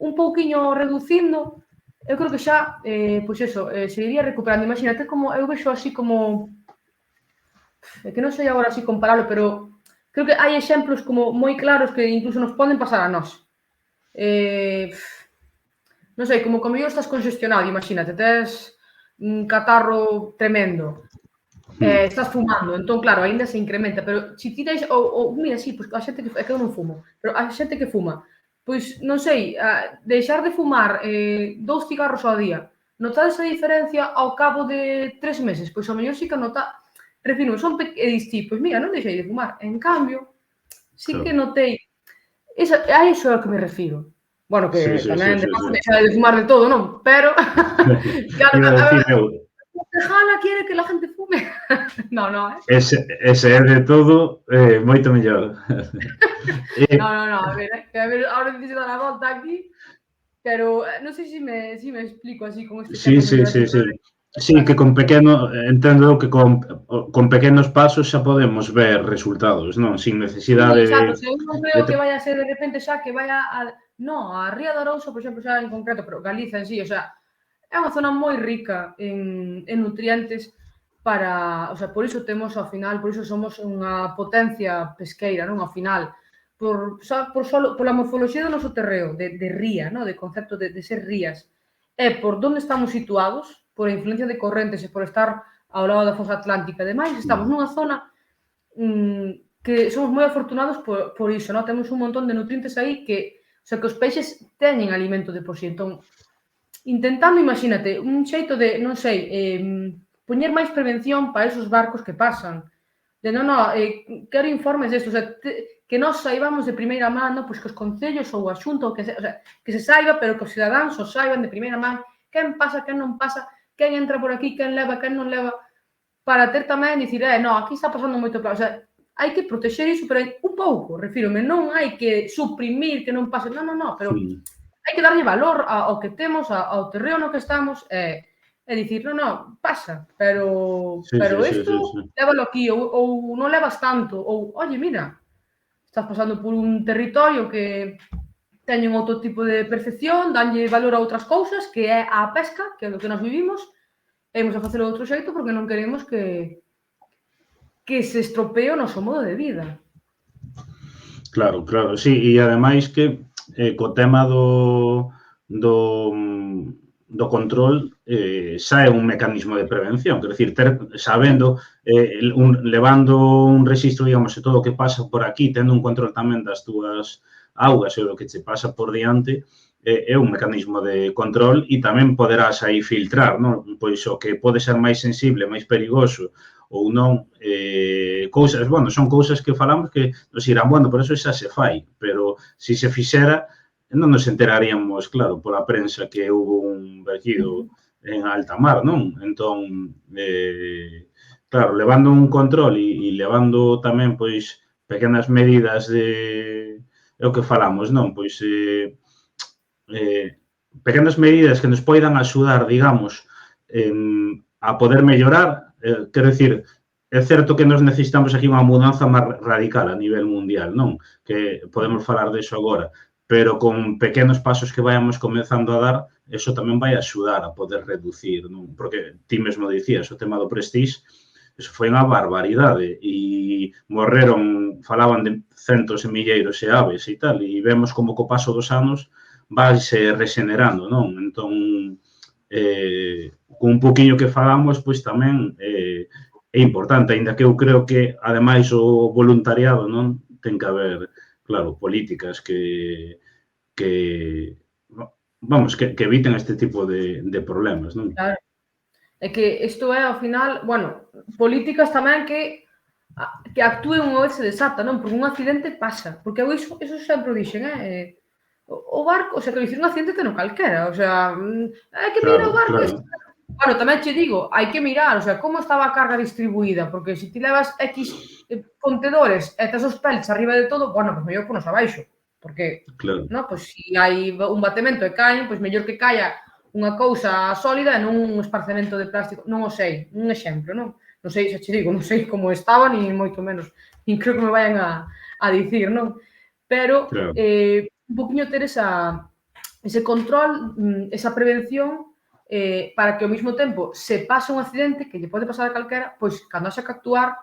Speaker 2: un pouquiño reducindo, eu creo que xa, pois eso, se iría recuperando. Imagínate como, eu vexo así como, que non sei agora así compararlo, pero creo que hai exemplos como moi claros que incluso nos poden pasar a nós. Non sei, como mellor estás congestionado, imagínate, tes un catarro tremendo, estás fumando, entón, claro, aínda se incrementa, pero se ti tes, mira, sí, pois a xente que, é que eu non fumo, pero a xente que fuma, pois, non sei, deixar de fumar 2 cigarros ao día, notades a diferencia ao cabo de 3 meses? Pois ao mellor sí que nota, refiro, son distí, pois mira, non deixei de fumar, en cambio, sí que notei, a iso é o que me refiro. Bueno, que tamén de paso deixar de fumar de todo, non? Pero, claro, Tejana quiere que la gente fume. No,
Speaker 1: Ese é de todo moito mellor.
Speaker 2: No, a ver, ahora difícil dar a volta aquí, pero non sei se me explico así con este exemplo.
Speaker 1: Sí, que con pequeno, entendo que con pequenos pasos xa podemos ver resultados, non? Sin necesidade de...
Speaker 2: Exacto, eu non creo que vaya a ser de repente xa que vaya a... No, a Ría de Arousa, por exemplo, xa en concreto, pero Galiza en sí, o sea, é unha zona moi rica en nutrientes para... O sea, por iso temos ao final, por iso somos unha potencia pesqueira, non? Ao final, pola morfoloxía do noso terreo, de ría, non? De concepto de ser rías, e por onde estamos situados, por a influencia de correntes e por estar ao lado da fosa atlántica. Ademais, estamos nunha zona que somos moi afortunados por iso, non? Temos un montón de nutrientes aí que, o sea, que os peixes teñen alimento de por sí. Entón, intentando, imagínate, un xeito de, non sei, poñer máis prevención para esos barcos que pasan. De, quero informes desto, o sea, que nós saibamos de primeira man, pois que os concellos ou a xunta, o sea, que se saiba, pero que os cidadáns os saiban de primeira man, quen pasa, quen non pasa, quen entra por aquí, quen leva, quen non leva. para ter tamén, dicir, no, aquí está pasando moito plan. O sea, hai que protexer iso, pero un pouco, refírome, non hai que suprimir que non pase, non, pero hai que darlle valor ao que temos, ao terreo no que estamos, e dicir, non, pasa, pero isto lévalo aquí, ou non levas tanto, ou, oye, mira, estás pasando por un territorio que teñen outro tipo de percepción, danlle valor a outras cousas, que é a pesca, que é do que nos vivimos, e imos a facelo de outro xeito porque non queremos que se estropee o noso modo de vida.
Speaker 1: Claro, sí, e ademais que co tema do control xa é un mecanismo de prevención, quer dicir, sabendo, levando un registro, digamos, de todo o que pasa por aquí, tendo un control tamén das túas augas e do que che pasa por diante, é un mecanismo de control e tamén poderás aí filtrar, non? Pois o que pode ser máis sensible, máis perigoso ou non, cousas, bueno, son cousas que falamos que nos dirán, bueno, por eso xa se fai, pero se se fixera, non nos enteraríamos, claro, pola prensa que houve un vertido en alta mar, non? Entón, claro, levando un control e levando tamén, pois, pequenas medidas de é o que falamos, non? Pois, pequenas medidas que nos poidan axudar, digamos, a poder mellorar, quero dicir, é certo que nos necesitamos aquí unha mudanza máis radical a nivel mundial, non? Que podemos falar deso agora, pero con pequenos pasos que vayamos comenzando a dar, eso tamén vai axudar a poder reducir, non? Porque ti mesmo dicías, o tema do Prestige, eso foi unha barbaridade e morreron, falaban de centos de milleiros de aves e tal, e vemos como co paso dos anos vaise regenerando, non? Entón, con un poquinho que falamos, pois tamén é importante, aínda que eu creo que, ademais, o voluntariado, non? Ten que haber, claro, políticas que vamos, que eviten este tipo de problemas, non?
Speaker 2: Claro. É que isto é, ao final, bueno, políticas tamén que actúen unha vez se desata, non? Porque un accidente pasa. Porque eu iso sempre o dixen, o barco, o sea, que dicir un accidente teno calquera, o sea, hai que mirar o barco. Bueno, tamén che digo, hai que mirar, o sea, como estaba a carga distribuída, porque se ti levas X contedores e tes os pelts arriba de todo, bueno, pois mellor ponos abaixo, porque, non, pois se hai un batemento e caen, pois mellor que caia unha cousa sólida e non un esparzamento de plástico, non o sei, un exemplo, non? Non sei, xa che digo, non sei como estaba, ni moito menos, nin creo que me vayan a dicir, non? Pero un poquinho ter ese control, esa prevención, para que ao mesmo tempo se pasa un accidente que lle pode pasar a calquera, pois cando haxa que actuar,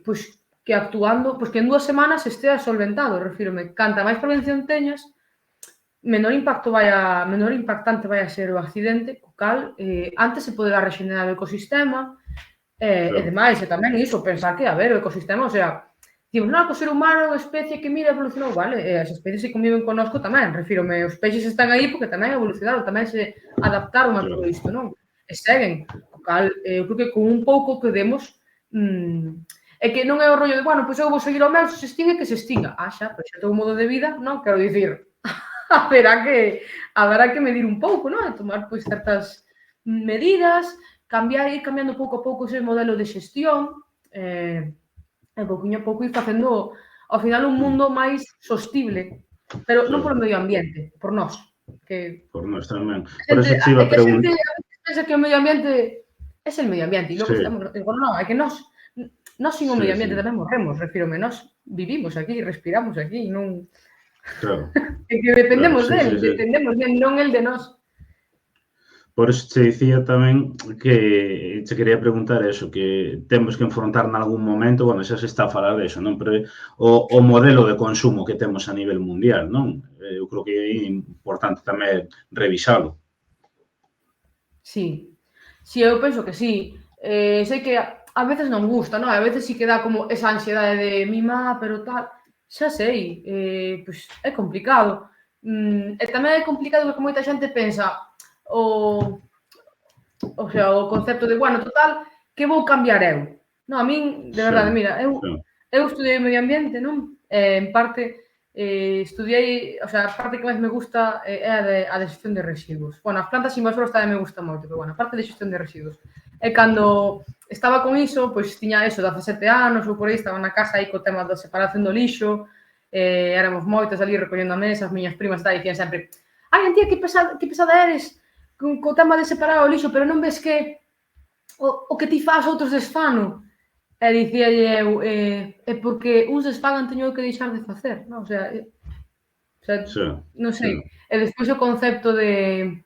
Speaker 2: pois que actuando, pois que en 2 semanas estea solventado, refírome, canta máis prevención teñas, menor impactante vai a ser o accidente, co cal antes se poderá regenerar o ecosistema, e demais, e tamén iso, pensar que, a ver, o ecosistema, o sea, digo, non, que o ser humano é unha especie que mira evolucionou, vale, e as especies que conviven connosco tamén, refírome, os peixes están aí porque tamén evolucionaron, tamén se adaptaron a todo isto, non? E seguen, o cal, eu creo que con un pouco que demos, é que non é o rollo de, bueno, pois eu vou seguir o meu, se extingue, que se extinga. Xa, pero xa ten un modo de vida, non? Quero dicir, haberá que medir un pouco, non? E tomar, pois, certas medidas, ir cambiando pouco a pouco ese modelo de xestión, e pouquinho a pouco ir facendo, ao final, un mundo máis sostible, pero non polo medio ambiente, por nós.
Speaker 1: Por nós tamén. Por eso te iba a preguntar.
Speaker 2: A xente pensa que o medio ambiente é o medio ambiente, e logo estamos, non, é que nós sin o medio ambiente tamén morremos, refírome, nós vivimos aquí, respiramos aquí, non...
Speaker 1: Claro.
Speaker 2: É que dependemos del, non el de nós.
Speaker 1: Por eso te dicía tamén que te quería preguntar eso, que temos que enfrontar nalgún momento, bueno, xa se está a falar deso, non? Pero o modelo de consumo que temos a nivel mundial, non? Eu creo que é importante tamén revisalo.
Speaker 2: Sí, eu penso que sí. Sei que a veces non gusta, non? A veces sí que dá como esa ansiedade de mimá, pero tal... Xa sei, pois é complicado. E tamén é complicado porque moita xente pensa o concepto de, bueno, total, que vou cambiar eu? Non, a min, de verdade, mira, eu estudiei medio ambiente, non? En parte, estudiei, o sea, a parte que máis me gusta é a de xestión de residuos. Bueno, as plantas invasoras tamén me gusta moito, pero, bueno, a parte de xestión de residuos. E cando estaba con iso, pois tiña eso, 17 anos ou por aí, estaba na casa aí co tema da separación do lixo, éramos moitas ali recollendo a mesa, as miñas primas dicían sempre ai, Antía, que pesada eres co tema de separar o lixo, pero non ves que o que ti faz outros desfano? E dicíalle eu, é porque uns desfagan teño que deixar de facer, non? O sea,
Speaker 1: Sí,
Speaker 2: non sei.
Speaker 1: sí,
Speaker 2: E despois o concepto de...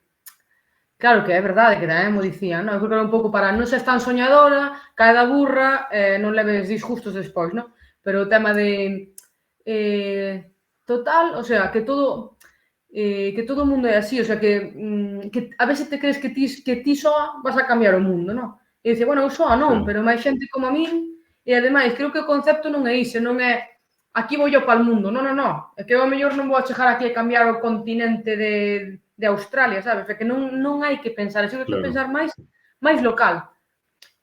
Speaker 2: Claro que é verdade, que tamén mo dicían, non? Eu creo que era un pouco para non ser tan soñadora, cae da burra, non leves disgustos despois, non? Pero o tema de... total, o sea, que todo o mundo é así, o sea, que a veces te crees que ti soa vas a cambiar o mundo, non? E dice, bueno, eu soa non,
Speaker 1: sí,
Speaker 2: pero máis xente como a min, e ademais, creo que o concepto non é iso, non é aquí vou yo para o mundo, non, non, non, é que eu a mellor non vou a chegar aquí a cambiar o continente de Australia, sabes? É que non hai que pensar, iso hai que
Speaker 1: claro,
Speaker 2: pensar máis local,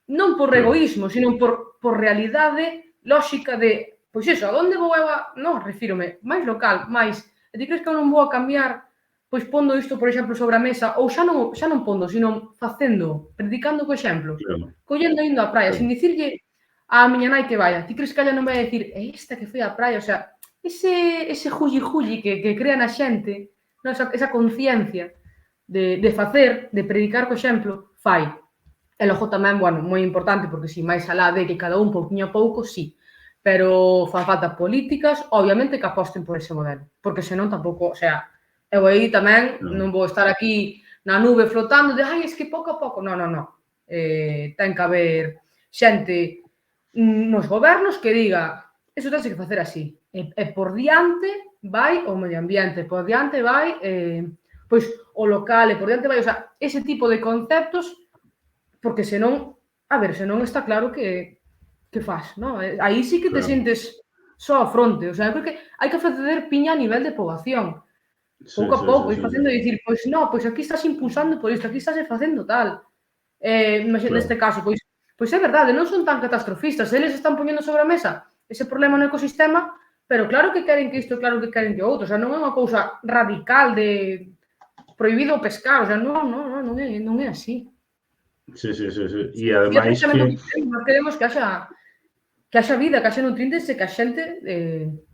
Speaker 2: non por
Speaker 1: claro,
Speaker 2: egoísmo, sino por realidade lógica de, pois iso, a onde vou eu a... Non, refírome, máis local, máis... E ti crees que eu non vou a cambiar pois pondo isto, por exemplo, sobre a mesa, ou xa non pondo, sino facendo, predicando co exemplo,
Speaker 1: claro,
Speaker 2: collendo indo á praia,
Speaker 1: claro,
Speaker 2: sin dicirlle á miña nai que vaya. Ti crees que ela non vai a dicir, é esta que foi á praia? O sea, ese julli que crea na xente, non? Esa conciencia de facer, de predicar co exemplo, fai. E logo tamén, bueno, moi importante, porque si máis alá de que cada un pouquiño a pouco, sí, pero fan falta políticas, obviamente, que aposten por ese modelo, porque senón tampouco, o sea, eu aí tamén
Speaker 1: claro,
Speaker 2: non vou estar aquí na nube flotando de, ai, es que pouco a pouco, non, non, non. Ten que haber xente nos gobernos que diga, eso ten que facer así. E por diante vai o medio ambiente, por diante vai pois o local, e por diante vai, o sea, ese tipo de conceptos, porque senón, a ver, senón está claro que faz, non? Aí sí que te
Speaker 1: claro.
Speaker 2: sientes só a fronte, o sea, eu creo que hai que facer piña a nivel de poboación, pouco
Speaker 1: Sí,
Speaker 2: a
Speaker 1: sí,
Speaker 2: pouco,
Speaker 1: sí,
Speaker 2: ir
Speaker 1: sí,
Speaker 2: facendo
Speaker 1: sí,
Speaker 2: e dicir, pois non, pois aquí estás impulsando por isto, aquí estás facendo tal. Neste
Speaker 1: claro,
Speaker 2: caso, pois é verdade, non son tan catastrofistas, eles están poñendo sobre a mesa ese problema no ecosistema, pero claro que queren que isto, claro que queren que outro, o sea, non é unha cousa radical de prohibido pescar, o sea, non é así.
Speaker 1: sí, sí, sí, sí.
Speaker 2: Sí,
Speaker 1: E
Speaker 2: e é
Speaker 1: ademais
Speaker 2: precisamente o
Speaker 1: que,
Speaker 2: que queremos, nós queremos que haxa vida, que haxa nutrientes e que a xente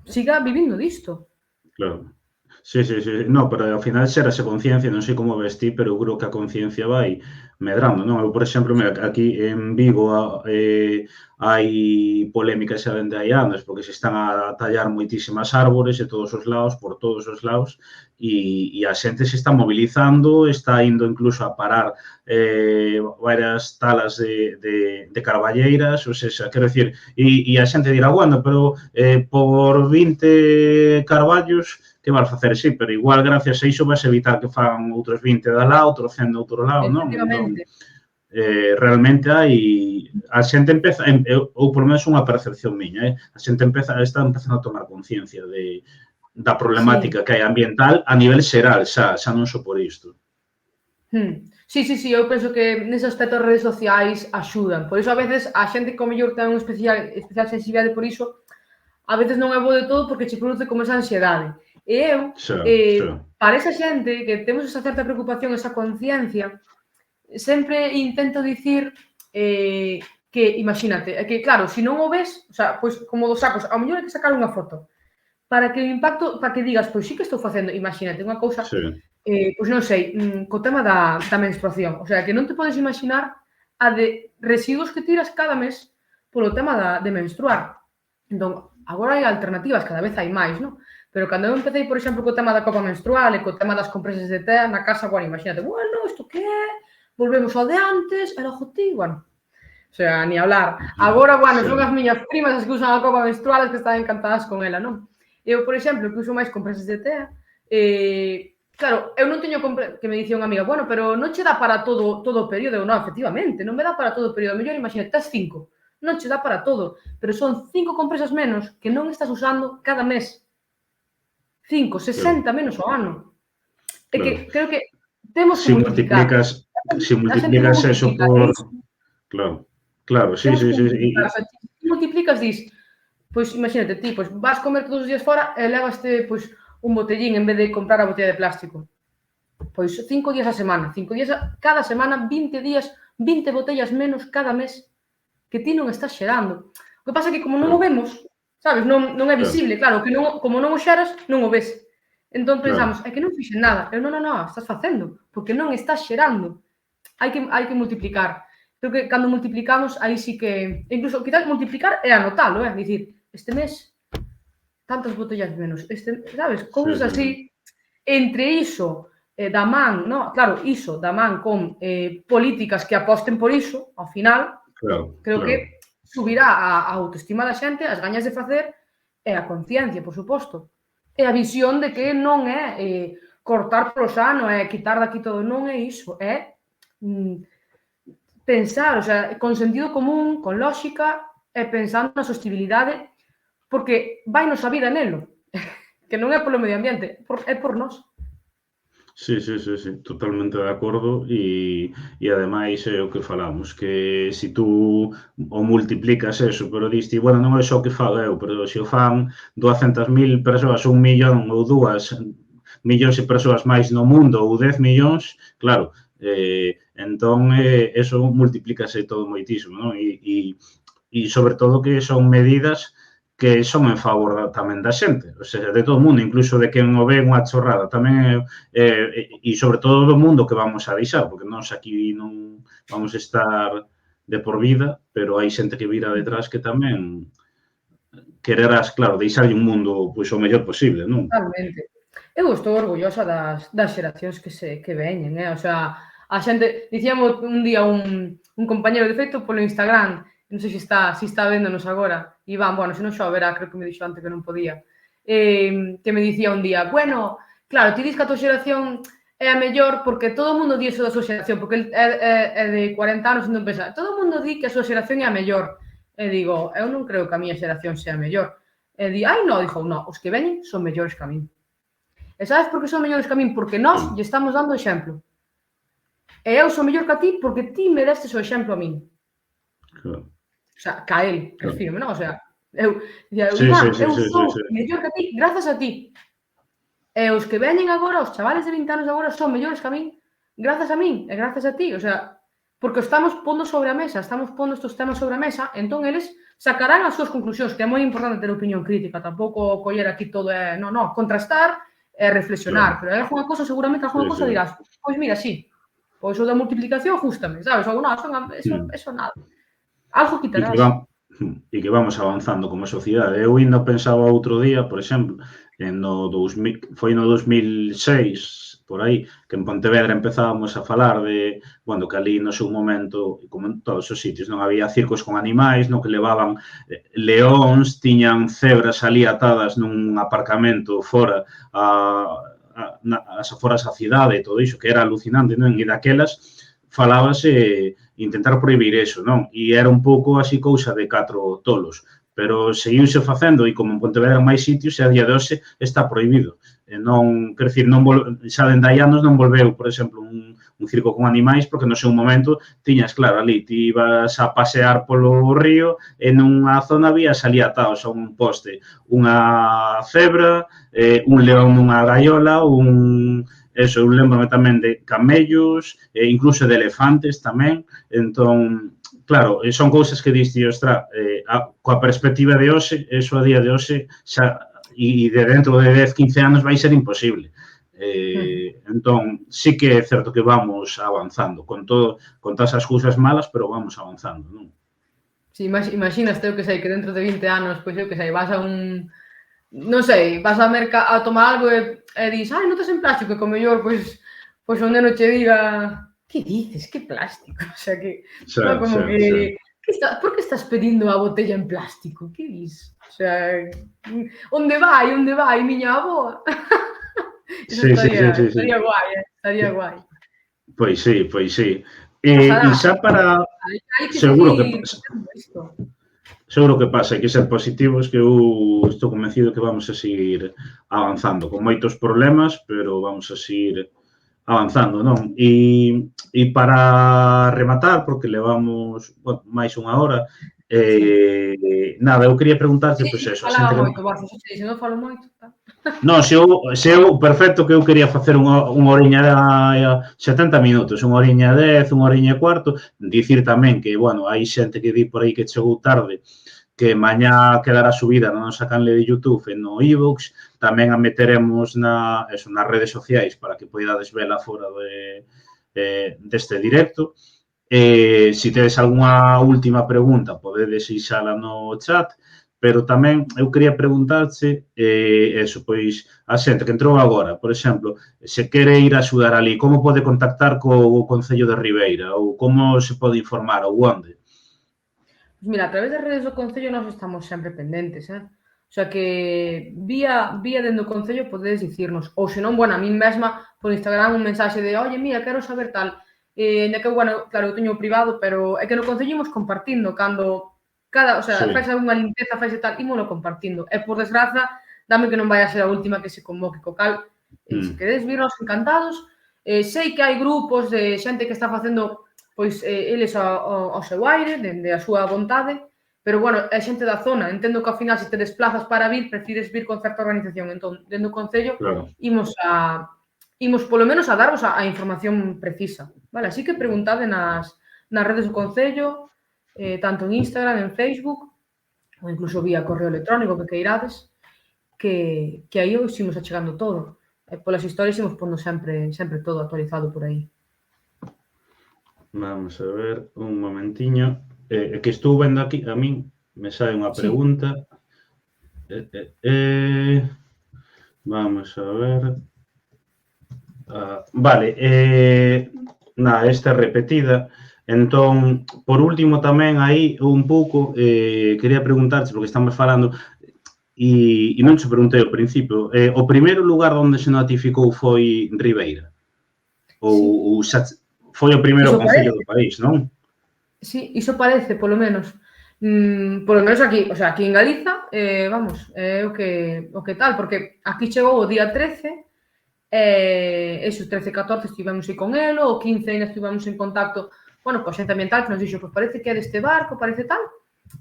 Speaker 2: siga vivindo disto.
Speaker 1: claro. Sí, sí, sí. No, pero ao final xerase conciencia, non sei como ves ti, pero eu creo que a conciencia vai medrando, non? Eu, por exemplo, mira, aquí en Vigo hai polémica xa dende hai anos, porque se están a tallar moitísimas árbores de todos os lados, por todos os lados, e a xente se está mobilizando, está indo incluso a parar varias talas de carballeiras, ou seja, quero dicir, e a xente dirá, bueno, pero por 20 carballos que vas facer, sí, pero igual gracias a iso vas evitar que fan outros 20 de lá, outros 100 de outro lado, non? Entón,
Speaker 2: Efectivamente.
Speaker 1: realmente hai a xente empeza, ou por menos unha percepción miña, a xente está empezando a tomar conciencia da
Speaker 2: Sí.
Speaker 1: problemática que hai ambiental a nivel xeral, xa non só por isto.
Speaker 2: Sí, sí, sí, eu penso que nese aspecto as redes sociais axudan. Por iso a veces a xente que ao mellor ten unha especial sensibilidade por iso, a veces non é bo de todo porque che produce como esa ansiedade. E eu,
Speaker 1: Xa, xa,
Speaker 2: para esa xente que temos esa certa preocupación, esa conciencia, sempre intento dicir que, imagínate, é que claro, se non o ves, o sea, pois como dos sacos, ao mellor hai que sacar unha foto para que o impacto, para que digas, pois sí que estou facendo, imagínate, unha cousa,
Speaker 1: sí,
Speaker 2: pois non sei, co tema da menstruación, o sea, que non te podes imaginar a de residuos que tiras cada mes polo tema de menstruar. Entón, agora hai alternativas, cada vez hai máis, non? Pero cando eu empecé, por exemplo, co tema da copa menstrual e co tema das compresas de tea na casa, bueno, imagínate, bueno, isto que é? Volvemos ao de antes, e logo ti, bueno, o sea, ni hablar. Agora, bueno,
Speaker 1: sí,
Speaker 2: son as miñas primas as que usan a copa menstrual as que están encantadas con ela, non? Eu, por exemplo, que uso máis compresas de tea, claro, eu non teño que me dicía unha amiga, bueno, pero non che dá para todo o período. Eu, non, efectivamente, non me dá para todo o período. Mellor, imagínate, tes 5, non che dá para todo, pero son 5 compresas menos que non estás usando cada mes. 5,
Speaker 1: claro,
Speaker 2: 60 menos ao ano. É que
Speaker 1: claro.
Speaker 2: creo que temos que
Speaker 1: Si
Speaker 2: multiplicar.
Speaker 1: si
Speaker 2: A xente non
Speaker 1: multiplicas eso
Speaker 2: multiplica, é
Speaker 1: por...
Speaker 2: iso.
Speaker 1: Claro, claro, sí,
Speaker 2: Temos
Speaker 1: sí,
Speaker 2: que
Speaker 1: sí.
Speaker 2: multiplicar. O sea, ti multiplicas, dis, pois imagínate, ti, pois vas comer todos os días fora e levaste pois un botellín en vez de comprar a botella de plástico. Pois 5 días a semana, 5 días cada semana, 20 días, 20 botellas menos cada mes. que ti non estás xerando. O que pasa é que como non o vemos, sabes, non é visible, claro, que non, como non o xeras, non o ves. Entón pensamos, é que non fixen nada. Eu, non, estás facendo, porque non estás xerando. Hai que multiplicar. Creo que cando multiplicamos, aí sí que... Incluso, quizás multiplicar é anotalo, dicir, este mes, tantas botellas menos. Sabes, cousas así. Entre iso, da man, no? Claro, iso, da man con políticas que aposten por iso, ao final, creo que subirá a autoestima da xente, as gañas de facer e a conciencia, por suposto. E a visión de que non é cortar polo sano, é quitar daqui todo, non é iso, é pensar, o sea, con sentido común, con lógica, e pensando na sostibilidade, porque vai nosa vida nelo, que non é polo medio ambiente, é por nós.
Speaker 1: Sí, totalmente de acordo e ademais é o que falamos, que se tú o multiplicas eso, pero diste, bueno, non é só o que fago eu, pero se o fan 200.000 persoas, 1 millón ou 2 millóns de persoas máis no mundo ou 10 millóns, claro, entón eso multiplícase todo moitísimo, non? E sobre todo que son medidas que son en favor tamén da xente, ou seja, de todo o mundo, incluso de quen o ve unha chorrada, tamén e sobre todo do mundo que vamos a deixar, porque nós aquí non vamos a estar de por vida, pero hai xente que vira detrás que tamén quererás, claro, deixarlle un mundo pois o mellor posible, non?
Speaker 2: Totalmente. Eu estou orgullosa das xeracións que veñen, o sea, a xente, dicíamos un día un compañero, de feito, polo Instagram, non sei se está véndonos agora, Iván, bueno, se non xa o verá, creo que me dixo antes que non podía, que me dicía un día, bueno, claro, ti dis que a tua xeración é a mellor porque todo o mundo di eso da súa xeración, porque ele é de 40 anos, entón pensa, todo o mundo di que a súa xeración é a mellor. E digo, eu non creo que a miña xeración sea a mellor. E di, dixo, os que veñen son mellores que a min. E sabes por que son mellores que a min? Porque nós lle estamos dando exemplo. E eu sou mellor que a ti porque ti me destes o exemplo a min.
Speaker 1: Claro.
Speaker 2: O sea, que a él, refírome, non? O sea, eu sou mellor que a ti grazas a ti. E os que veñen agora, os chavales de 20 anos agora, son mellores que a min grazas a min e grazas a ti. O sea, porque estamos pondo sobre a mesa, estamos pondo estes temas sobre a mesa, entón eles sacarán as súas conclusións, que é moi importante ter opinión crítica, tampouco coller aquí todo contrastar e reflexionar, pero hai alguna cosa, seguramente alguna cosa dirás, pois mira, sí, pois o da multiplicación justamente, sabes? Ou non, eso nada. Algo quitarás.
Speaker 1: E que vamos avanzando como sociedade. Eu ainda pensaba outro día, por exemplo, foi no 2006, por aí, que en Pontevedra empezábamos a falar de, bueno, que ali no seu momento, como en todos os sitios, non había circos con animais, no que levaban leóns, tiñan cebras ali atadas nun aparcamento fora as aforas da cidade e todo iso, que era alucinante, non? E daquelas falábase intentar prohibir eso, non? E era un pouco así cousa de 4 tolos, pero seguiuse facendo e como en Pontevedra máis sitios e a día de hoxe está prohibido. Non, quer dicir, xa dende hai anos non volveu, por exemplo, un circo con animais porque no seu momento tiñas, claro, ali, ti ibas a pasear polo río e nunha zona había salí atados a un poste unha cebra, un león nunha gaiola, Eso, eu lembro tamén de camellos, incluso de elefantes tamén. Entón, claro, son cousas que diste, ostra, coa perspectiva de hoxe, eso a día de hoxe, e de dentro de 10, 15 anos vai ser imposible. Entón, sí que é certo que vamos avanzando, con todas as cousas malas, pero vamos avanzando, non?
Speaker 2: Si, imaginaste, eu que sei, que dentro de 20 anos, pois eu que sei, vas a un... Non sei, vas a tomar algo e dis, notas en plástico, e como mellor, pois o neno che diga, que dices, que plástico? O sea, que, como que, por que estás pedindo a botella en plástico? Que dis? O sea, onde vai, miña aboa? Eso estaría guai.
Speaker 1: Pois sí. E xa para... Seguro que pasa, hai que ser positivos, que eu estou convencido que vamos a seguir avanzando, con moitos problemas, pero vamos a seguir avanzando, non? E para rematar, porque levamos máis unha hora, Nada, eu quería preguntarche, pois eso, a xente
Speaker 2: Falaba
Speaker 1: que...
Speaker 2: moito, Borja, se non falo moito, tal.
Speaker 1: Non, se eu, perfecto, que eu quería facer unha horiña de 70 minutos, unha horiña 10, unha horiña e cuarto, dicir tamén que, bueno, hai xente que di por aí que chegou tarde, que mañá quedará subida na nosa canle de YouTube e no iVoox, tamén a meteremos nas redes sociais para que poidades vela fora deste directo. Se tedes algunha última pregunta, podedes deixala no chat, pero tamén eu quería preguntarche eso, pois, a xente que entrou agora, por exemplo, se quere ir a axudar ali, como pode contactar co Concello de Ribeira ou como se pode informar ou onde?
Speaker 2: Pois mira, a través das redes do Concello nós estamos sempre pendentes, O sea que vía dentro do Concello podedes dicirnos, ou senón, bueno, a min mesma por Instagram un mensaxe de oye, mira, quero saber tal, ainda que, bueno, claro, eu teño privado, pero é que no Concello imos compartindo cando o sea,
Speaker 1: Sí.
Speaker 2: faz algunha limpeza, faz tal, ímolo compartindo. E por desgraza, dame que non vai a ser a última que se convoque co cal, se queredes virnos encantados, sei que hai grupos de xente que está facendo pois eles ao seu aire, dende a súa vontade, pero, bueno, é xente da zona. Entendo que, ao final, se te desplazas para vir, prefires vir con certa organización. Entón, dentro do Concello,
Speaker 1: Claro.
Speaker 2: imos polo menos a darvos a información precisa, vale? Así que preguntade nas redes do Concello, tanto en Instagram, en Facebook, ou incluso vía correo electrónico que queirades, que aí os imos achegando todo. Polas historias imos pondo sempre todo actualizado por aí.
Speaker 1: Vamos a ver, un momentiño. Que estou vendo aquí, a min me sae unha pregunta. Vamos a ver. Vale, esta é repetida. Entón, por último, tamén aí un pouco, quería preguntarche, porque estamos falando, e non se preguntei ao principio, o primeiro lugar onde se notificou foi Ribeira? Ou xa foi o primeiro concello do país, non?
Speaker 2: Sí, iso parece, polo menos. Polo menos aquí, o sea, aquí en Galiza, vamos, é o que tal, porque aquí chegou o día 13, esos 13 e 14 estivemos aí con el, o 15 ainda estivemos en contacto, bueno, coa xente ambiental que nos dixo, pois parece que é deste barco, parece tal,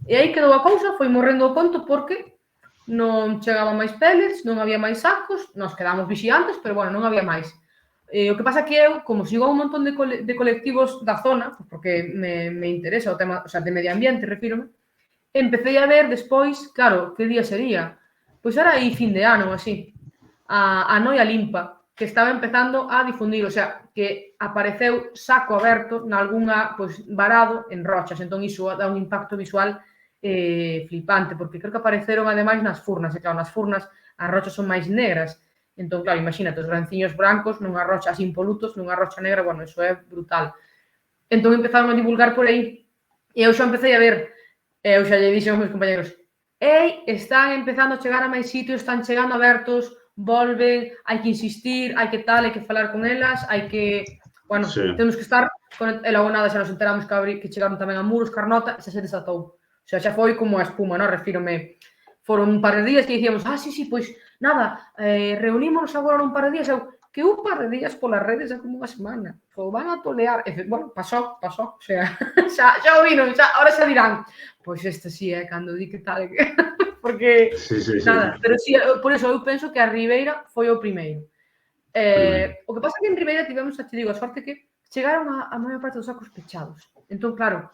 Speaker 2: e aí quedou a cousa, foi morrendo o conto porque non chegaban máis pellets, non había máis sacos, nos quedamos vixiantes, pero, bueno, non había máis. O que pasa que eu, como sigo a un montón de colectivos da zona, porque me interesa o tema, o sea, de medio ambiente, refírome, empecé a ver despois, claro, que día sería? Pois era aí fin de ano, así, a Noia Limpa, que estaba empezando a difundir, o sea, que apareceu saco aberto nalgúnha, pois, varado en rochas, entón iso dá un impacto visual flipante, porque creo que apareceron ademais nas furnas, e claro, nas furnas as rochas son máis negras, entón, claro, imagínate, os granciños brancos nunha rocha así impolutos, nunha rocha negra, bueno, iso é brutal. Entón empezaron a divulgar por aí, e eu xa empecé a ver, eu xa lle dixen aos meus compañeros, están empezando a chegar a máis sitios, están chegando abertos, volven, hai que insistir, hai que tal, hai que falar con elas, hai que... Bueno, temos que estar... E logo nada, xa nos enteramos que chegaron tamén a Muros, Carnota, xa se desatou. O sea, xa foi como a espuma, non? Refírome. Foron un par de días que dicíamos, sí, pois, nada, reunímonos agora un par de días, que un par de días polas redes é como unha semana. Van a tolear. Bueno, pasou. O sea, xa o viron, ahora xa dirán, pois este sí, cando di que tal, porque, nada, pero sí, por eso eu penso que a Ribeira foi o primeiro. O que pasa que en Ribeira tivemos, te digo, a sorte que chegaron a maior parte dos sacos pechados. Entón, claro,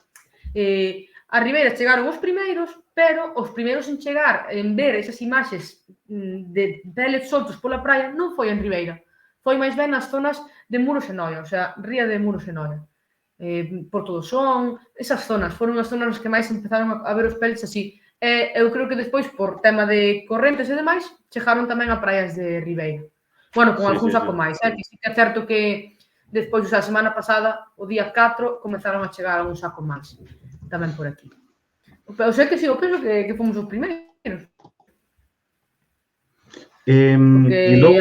Speaker 2: a Ribeira chegaron os primeiros, pero os primeiros en chegar, en ver esas imaxes de pellets soltos pola praia, non foi en Ribeira. Foi máis ben nas zonas de Muros e Noia, o sea, ría de Muros e Noia. Porto do Son, esas zonas, foron as zonas nas que máis empezaron a ver os pellets así. Eu creo que despois, por tema de correntes e demais, chegaron tamén a praias de Ribeira. Bueno, con algún saco máis, que sí que é certo que despois, a semana pasada, o día 4, comezaron a chegar algún saco máis, tamén por aquí. Pero sei que sí, eu penso que fomos os primeiros. Porque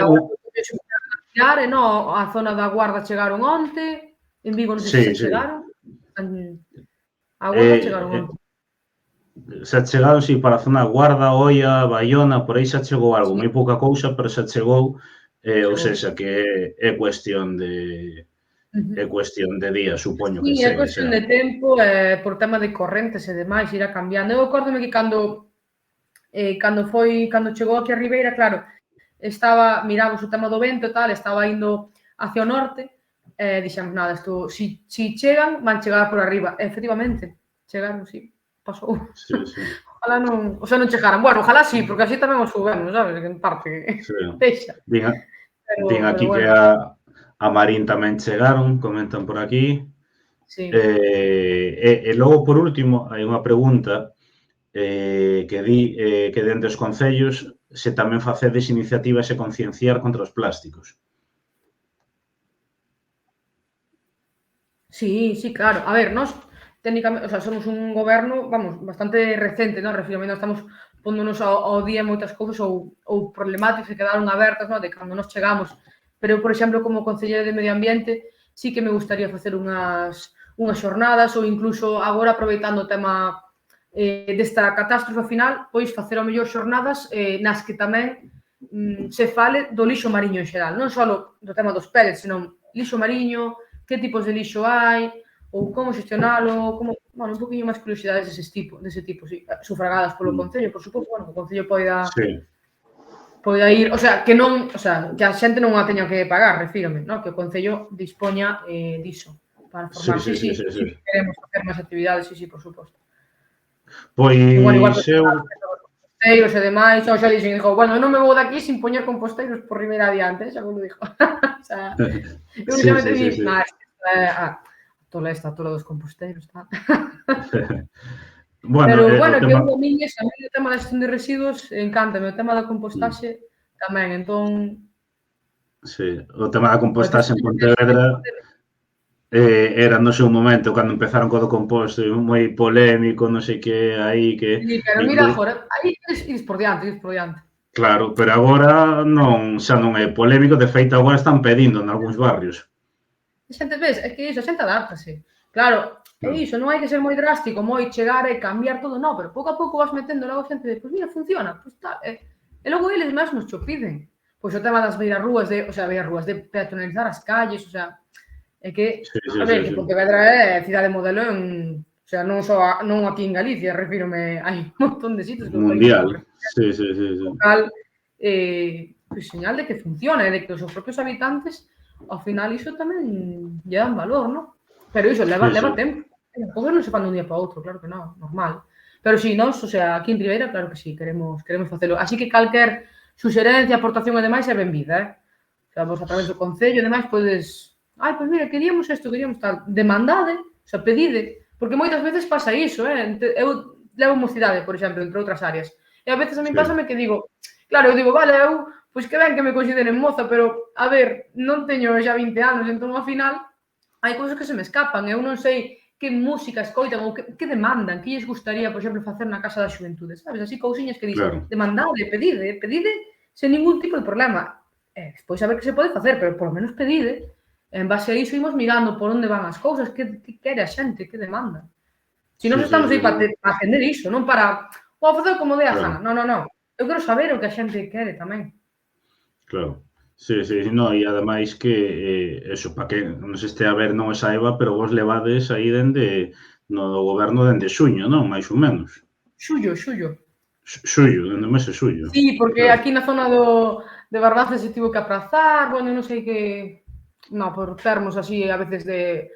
Speaker 2: a zona da Guarda chegaron onte, en Vigo non sei se chegaron, a Guarda chegaron onte.
Speaker 1: Xa chegaron, sí, para a zona Guarda, Oia, Baiona, por aí xa chegou algo, moi pouca cousa, pero xa chegou, ou seja, que é cuestión de É cuestión de días, supoño que
Speaker 2: Sí, é
Speaker 1: segue
Speaker 2: cuestión
Speaker 1: xa.
Speaker 2: de tempo, por tema de correntes e demais, irá cambiando. Eu acórdome que cando chegou aquí a Ribeira, claro, miramos o tema do vento e tal, estaba indo hacia o norte, dixemos, nada, isto, si chegan, van chegar por arriba. E, efectivamente, chegaron, sí, pasou.
Speaker 1: Sí, sí.
Speaker 2: Ojalá non, o sea, non chegaran. Bueno, ojalá sí, porque así tamén os subemos, sabes? En parte,
Speaker 1: Sí.
Speaker 2: deixa.
Speaker 1: Din aquí que
Speaker 2: Bueno,
Speaker 1: a Marín tamén chegaron, comentan por aquí.
Speaker 2: sí.
Speaker 1: E logo, por último, hai unha pregunta que di que dentro dos concellos se tamén facedes iniciativas e concienciar contra os plásticos.
Speaker 2: Sí, sí, claro. A ver, nós técnicamente, o sea, somos un goberno, vamos, bastante recente, non? Refírome, nós estamos póndonos ao día moitas cousas ou problemáticas que quedaron abertas, non? De cando nos chegamos. Pero, por exemplo, como concelleira de Medio Ambiente, sí que me gustaría facer unhas xornadas ou incluso agora aproveitando o tema desta catástrofe final, pois facer ao mellor xornadas nas que tamén se fale do lixo mariño en xeral, non só do tema dos pellets, senón lixo mariño, que tipos de lixo hai, ou como xestionalo, como, bueno, un poquinho máis curiosidades dese tipo, sí, sufragadas polo Concello, por suposto, bueno, que o Concello poida ir, o sea, que non, o sea, que a xente non a teña que pagar, refírome, non? Que o Concello dispoña diso para formar. Sí, queremos facer máis actividades, sí, por suposto.
Speaker 1: Pois
Speaker 2: bueno, igual que
Speaker 1: eu
Speaker 2: composteiros e demais, xa dixen, bueno, non me vou daqui sin poñer composteiros por Ribeira adiante, xa vos lo dixo. O sea, eu únicamente vi, tola dos composteiros, tal.
Speaker 1: Bueno,
Speaker 2: Pero, bueno,
Speaker 1: o
Speaker 2: que
Speaker 1: tema...
Speaker 2: eu domiñes, a mí o tema da xestión de residuos encántame, o tema da compostaxe tamén, entón...
Speaker 1: Sí, o tema da compostaxe en Pontevedra era no seu momento, cando empezaron co do composto, moi polémico, non sei que, aí que...
Speaker 2: Sí, pero mira agora, aí ides por diante.
Speaker 1: Claro, pero agora non, xa non é polémico, de feito agora están pedindo nalgúns barrios.
Speaker 2: A xente, ves, é que iso, a xente adáptase. Claro, é iso, non hai que ser moi drástico, moi chegar e cambiar todo, non, pero pouco a pouco vas metendo logo a xente de, pois mira, funciona, pois tal, e logo eles mesmos cho piden. Pois o tema das beirarrúas, de peatonalizar as calles, o sea, é que, a ver, que Pontevedra é cidade modelo en, o sea, non aquí en Galicia, refírome, hai un montón de sitios que o país
Speaker 1: Mundial, sí.
Speaker 2: local, pois señal de que funciona, e de que os propios habitantes, ao final, iso tamén lle dan valor, non? Pero iso leva tempo. As cousas non se fan dun día para outro, claro que non, normal. Pero si, nós, o sea, aquí en Ribeira, claro que sí, queremos facelo. Así que calquer suxerencia, aportación e demais é benvida, O sea, vos a través do Concello e demais podes... Pois mira, queríamos isto, queríamos tal. Demandade, o sea, pedide. Porque moitas veces pasa iso, Eu levo mocidade, por exemplo, entre outras áreas. E a veces a mí pásame que digo... Claro, eu digo, vale, pois que ben que me consideren moza, pero, a ver, non teño xa 20 anos, entón, ao final, hai cousas que se me escapan. Eu non sei que música escoitan ou que demandan, que lles gustaría, por exemplo, facer na Casa da Xuventude, sabes? Así cousiñas que dixen, demandade, pedide sen ningún tipo de problema. Despois a ver que se pode facer, pero por lo menos pedide. En base a iso, imos mirando por onde van as cousas, que quere a xente, que demanda. Se nós estamos aí para atender iso, non para facer como de a gana. Non. Eu quero saber o que a xente quere tamén.
Speaker 1: Claro. Sí, no, e ademais que eso, para que non se estea a ver non o saiba, pero vos levades aí no goberno dende xuño, non? Mais ou menos.
Speaker 2: Xullo.
Speaker 1: Xullo, dende o mes de xullo.
Speaker 2: Sí, porque aquí na zona de Bardace se tivo que aprazar, bueno, non sei que... Non, por termos así, a veces de...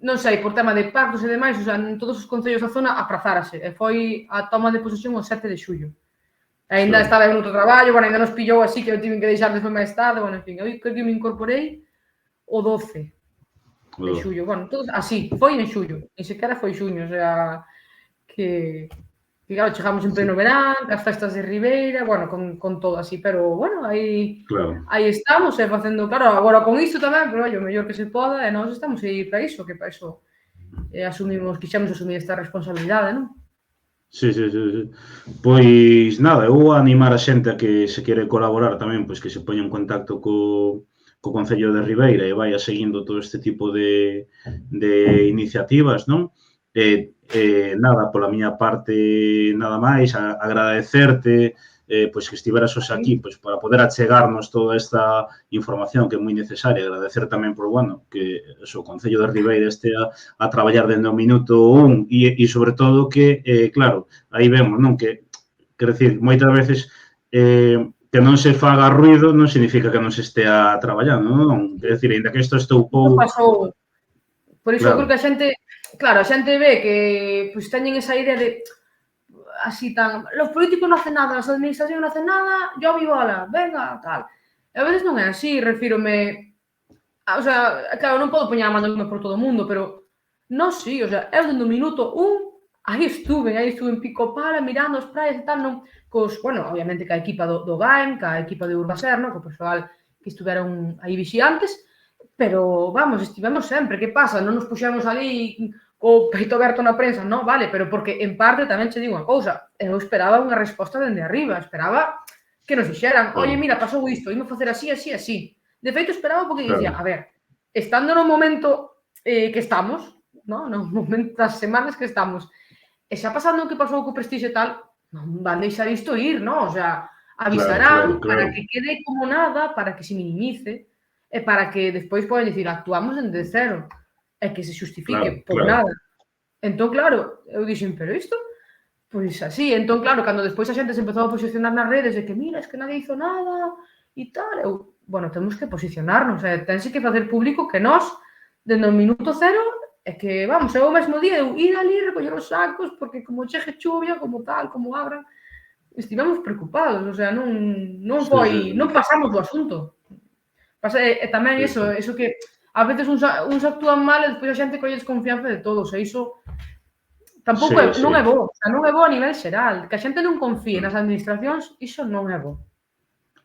Speaker 2: Non sei, por tema de pactos e demais, o sea, en todos os concellos da zona aprazárase. E foi a toma de posesión o 7 de xullo. Ainda estaba en outro traballo, bueno, ainda nos pillou así que eu tive que deixar despois máis tarde, bueno, en fin, eu creo que me incorporei o 12 de xullo, bueno, todos así, foi en xullo, ni sequera foi xuño, o sea, que claro, chegamos en pleno verán, as festas de Ribeira, bueno, con todo así, pero, bueno, aí estamos, facendo, claro, agora con isto tamén, pero, o mellor que se poda, e nós estamos aí para iso, que para iso quixemos asumir esta responsabilidade, non?
Speaker 1: Sí. Pois nada, eu vou animar a xente a que se quere colaborar tamén, pois que se poña en contacto co Concello de Ribeira e vaya seguindo todo este tipo de iniciativas, non? Nada, pola miña parte, nada máis, agradecerte pois que estiveras hoxe aquí pois para poder achegarnos toda esta información que é moi necesaria. Agradecer tamén por, bueno, que o Concello de Ribeira estea a traballar dende o minuto 1 e sobre todo que, claro, aí vemos, non, que, quero dicir, moitas veces que non se faga ruido non significa que non se estea traballando, non? Quero dicir, ainda que isto estoupou...
Speaker 2: Pasou. Por iso,
Speaker 1: Claro.
Speaker 2: creo que a xente, claro, a xente ve que pois teñen esa idea de así tan, los políticos non hacen nada, as administracións non hacen nada, yo vivo ala, venga, tal. E a veces non é así, refírome, o sea, claro, non podo poñer a mano por todo o mundo, pero non sí, o sea, eu dende o minuto 1, aí estuve en pico pala, mirando as praias e tal, non, cos, bueno, obviamente ca equipa do GAEM, ca equipa de Urbaser, no, co persoal que estuveron aí vixiantes, pero, vamos, estivemos sempre, que pasa? Non nos puxemos ali co peito aberto na prensa, non, vale, pero porque, en parte, tamén che digo unha cousa, eu esperaba unha resposta dende arriba, esperaba que nos dixeran, oye, mira, pasou isto, imos facer así, así, así. De feito, esperaba porque dicía, a ver, estando no momento que estamos, no momento das semanas que estamos, e xa pasando o que pasou co Prestige e tal, non van deixar isto ir, non? O sea, avisarán para que quede como nada, para que se minimice, e para que despois poden dicir, actuamos dende cero, e que se xustifique por nada. Entón, claro, eu dixen, pero isto? Pois así, entón, claro, cando despois a xente se empezou a posicionar nas redes de que, mira, es que nadie hizo nada e tal, eu, bueno, temos que posicionarnos, tense que facer público que nós, dende o minuto cero, é que, vamos, eu o mesmo día, eu ir ali, recoller os sacos, porque como chegue chuvia, como tal, como abran, estivemos preocupados, o sea, non foi, non pasamos do asunto. E tamén iso que a veces uns actúan mal e despois a xente colle desconfianza de todos, e iso tampouco non é bo, o sea, non é bo a nivel xeral, que a xente non confíe nas administracións, iso non é bo.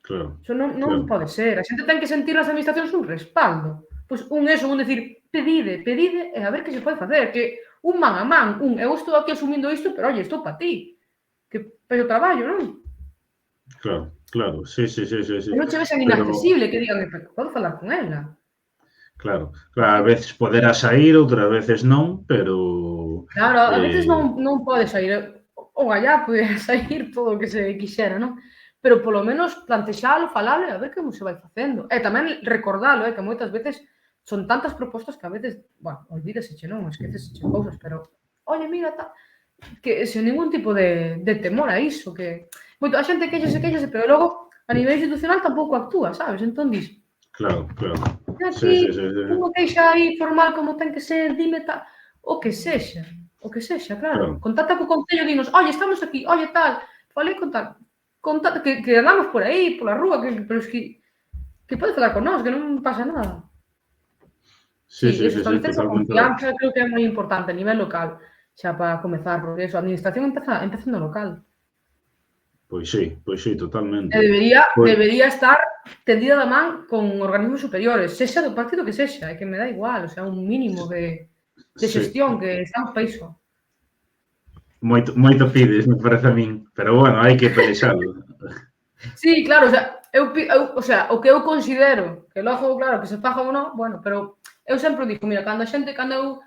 Speaker 1: Claro.
Speaker 2: Iso non pode ser, a xente ten que sentir nas administracións un respaldo. Pois un decir, pedide, e a ver que se pode facer, que un man a man, eu estou aquí asumindo isto, pero, oye, estou para ti, que pero traballo, non?
Speaker 1: Claro, sí.
Speaker 2: Non che vexan inaccesible, que digan, podo falar con ela.
Speaker 1: Claro, a veces poderá sair, outras veces non, pero...
Speaker 2: Claro, a veces non pode sair, o gallá podía sair todo o que se quixera, non? Pero polo menos plantexalo, falalo e a ver como se vai facendo. E tamén recordalo, que moitas veces son tantas propostas que a veces, bueno, olvídeseche, non? Esqueceseche cousas, pero, oye, mira, tal, que sen ningún tipo de temor a iso, que... Moito, a xente queixase, pero logo, a nivel institucional tampouco actúa, sabes? Entón, dis...
Speaker 1: Claro.
Speaker 2: Sí. Unha queixa aí formal como ten que ser, dime tal, o que sexa, claro. Contacta co Concello, dinos, oye, estamos aquí, oye, tal, falei con tal, que andamos por aí, pola rúa, pero es que pode falar con nós, que non pasa nada. Sí, establecer esa confianza creo que é moi importante a nivel local, xa para comezar, porque a administración empeza no local.
Speaker 1: Pois sí, totalmente.
Speaker 2: E debería estar tendida da man con organismos superiores, sexa do partido que sexa, é que me dá igual, o sea, un mínimo de xestión que estamos para iso.
Speaker 1: Moito pides, me parece a min, pero bueno, hai que pelexalo.
Speaker 2: Sí, claro, o sea, o que eu considero, que logo, claro, que se faga ou non, bueno, pero eu sempre digo, mira, cando eu,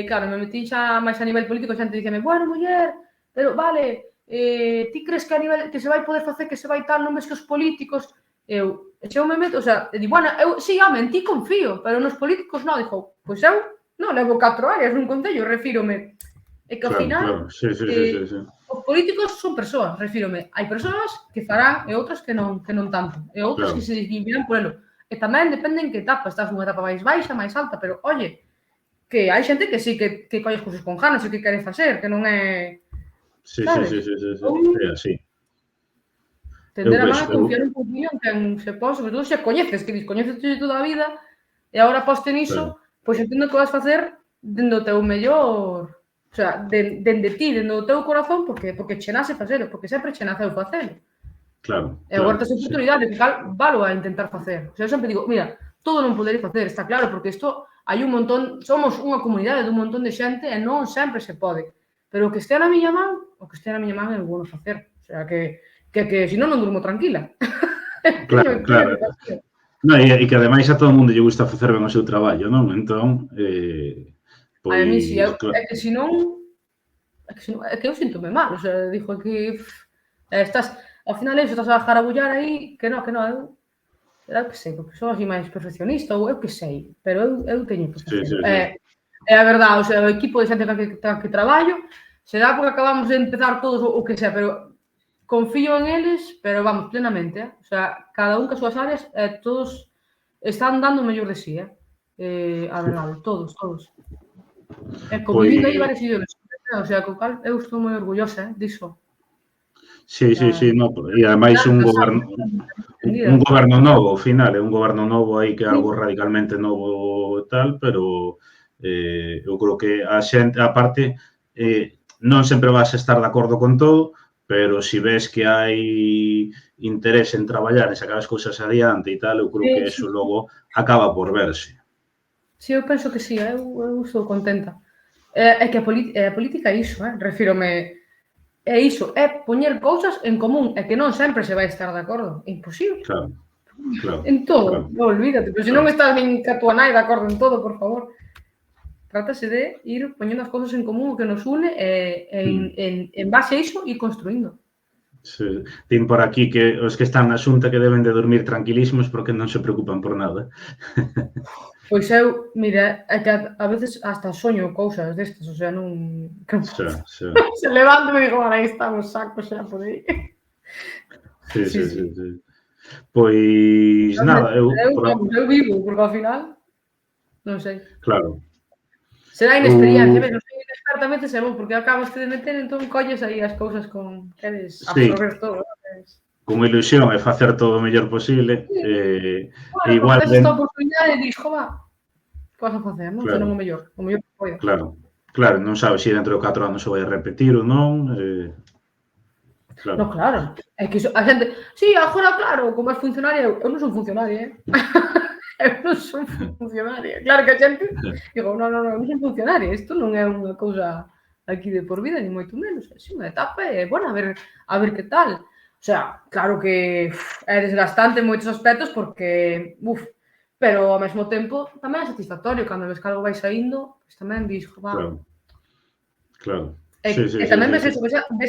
Speaker 2: claro, me metí xa máis a nivel político, a xente díxeme, bueno, muller, pero vale, ti crees que a nivel, que se vai poder facer, que se vai tal, non ves que os políticos, eu me meto, o sea, e di, bueno, eu, sí, home, en ti confío, pero nos políticos non, dixo, pois eu non levo 4 áreas nun concello, refírome, e que ao final, os políticos son persoas, refírome, hai persoas que farán e outras que non tanto, e outras que se decidirán por elo, e tamén depende en que etapa, estás nunha etapa máis baixa, máis alta, pero, oye, que hai xente que sí, que colles cousas con ganas e que quere facer, que non é...
Speaker 1: Sí, é así.
Speaker 2: Tender a man a confiar un poquinho en quen se pode, sobre todo se coñeces, que descoñeces toda a vida, e agora poste niso, pois entendo que vas facer dende o teu mellor... O sea, dende ti, dende o teu corazón, porque che nace facelo, porque sempre che naceu facelo.
Speaker 1: Claro.
Speaker 2: E agora tes oportunidade, que valo a intentar facer. O sea, eu sempre digo, mira, todo non poderei facer, está claro, porque isto hai un montón, somos unha comunidade dun montón de xente e non sempre se pode. Pero o que estea na miña man, eu vou facer. O sea, que senón non durmo tranquila.
Speaker 1: Claro. Non, e que ademais a todo o mundo lle gusta facer ben o seu traballo, non? Entón,
Speaker 2: a mí si, é que senón, é que eu síntome mal, o sea, dixo que estás, ao final eso, estás a jarabullar aí, que non, eu que sei, porque son así máis perfeccionista, ou eu que sei, pero eu teño que facelo. É a verdade, o sea, o equipo de xente que traballo, será porque acabamos de empezar todos o que sea, pero confío en eles, pero vamos, plenamente, O sea, cada un que as súas áreas, todos están dando o mellor de si, a verdade, todos. E convivindo aí varias ideoloxías, o sea, co cal eu estou moi orgullosa, diso.
Speaker 1: Sí, no, e ademais un goberno novo, ao final, é un goberno novo aí que é algo radicalmente novo e tal, pero eu creo que a xente, aparte, non sempre vas a estar de acordo con todo, pero se ves que hai interés en traballar, en sacar as cousas adiante e tal, eu creo que eso logo acaba por verse.
Speaker 2: Sí, eu penso que sí, eu estou contenta. É que a política é iso, refírome... É iso, é poñer cousas en común, e que non sempre se vai estar de acordo. É imposible.
Speaker 1: Claro.
Speaker 2: En todo, non olvídate. Pero se non estás nin ca tua nai de acordo en todo, por favor. Trátase de ir poñendo as cousas en común, o que nos une, en base a iso, ir construindo.
Speaker 1: Sí. Din por aquí que os que están na xunta que deben de dormir tranquilísimos porque non se preocupan por nada.
Speaker 2: Pois eu, mira, é que a veces hasta soño cousas destas, o sea, non... Se levanto e digo, aí estamos sacos xa por aí.
Speaker 1: Sí. Pois nada, eu
Speaker 2: vivo, porque ao final, non sei.
Speaker 1: Claro.
Speaker 2: Será inexperiencia, non sei expertamente se vou, porque acabas de meter, entón colles aí as cousas con... Queres absorber todo,
Speaker 1: con ilusión e facer todo o mellor posible.
Speaker 2: Igual tes esta oportunidade e dis, jova, que vas a facer, non? Senón o mellor que poida.
Speaker 1: Claro, non sabes se dentro de 4 anos se vai a repetir ou non.
Speaker 2: No, claro. É que a xente, sí, agora, claro, como és funcionaria, eu non son funcionaria, Eu non son funcionaria. Claro que a xente, digo, non son funcionaria, isto non é unha cousa aquí de por vida, ni moito menos. É unha etapa e, bueno, a ver que tal. O sea, claro que é desgastante en moitos aspectos porque, pero ao mesmo tempo tamén é satisfactorio cando ves que algo vai saindo, pois tamén dis,
Speaker 1: Claro.
Speaker 2: E tamén ves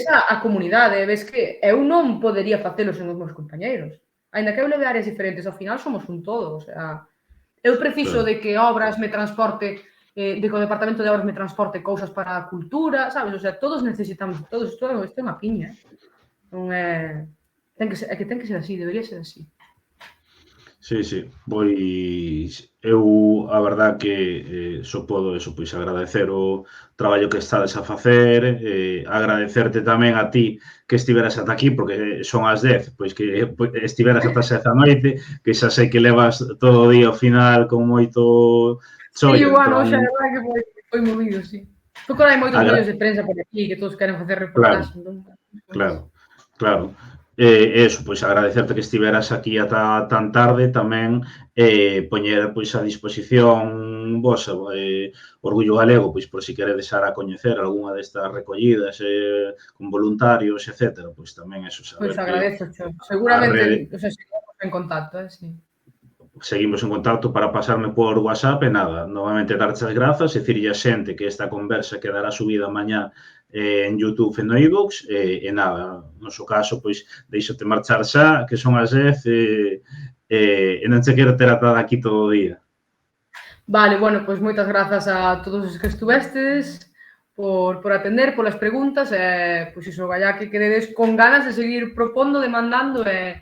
Speaker 2: a comunidade, ves que eu non podería facelo sen os meus compañeiros. Ainda que eu leve áreas diferentes, ao final somos un todo, o sea, eu preciso de que obras me transporte, de que o departamento de obras me transporte cousas para a cultura, sabes? O sea, todos necesitamos, todos, isto é unha piña, non é... ten que ser así, debería ser así.
Speaker 1: Sí, pois eu a verdad que só podo eso, pois agradecer o traballo que estades a facer, agradecerte tamén a ti que estiveras ata aquí, porque son as 10, pois que estiveras ata 7 da noite, que xa sei que levas todo o día ao final con moito chollo.
Speaker 2: Sí, bueno, xa é verdade que foi movido, sí. Porque hai moitos medios de prensa por aquí que todos queren facer reportaxe.
Speaker 1: Claro. Eso, pois agradecerte que estiveras aquí ata tan tarde, tamén poñer pois a disposición vosa Orgullo Galego, pois por si queredes dar a coñecer algunha destas recollidas con voluntarios, etc. Pois tamén eso saber.
Speaker 2: Pois agradezo, seguramente, o sea, seguimos en contacto, sí.
Speaker 1: Seguimos en contacto para pasarme por WhatsApp e nada, novamente darte as grazas, dicirlle a xente que esta conversa quedará subida mañá en YouTube e no iVoox, e nada, no seu caso, pois, deixote marchar xa, que son as 10, e non te quero ter atada aquí todo o día.
Speaker 2: Vale, bueno, pois moitas grazas a todos os que estuvestes por atender, polas preguntas, e, pois iso, vaya que queredes con ganas de seguir propondo, demandando e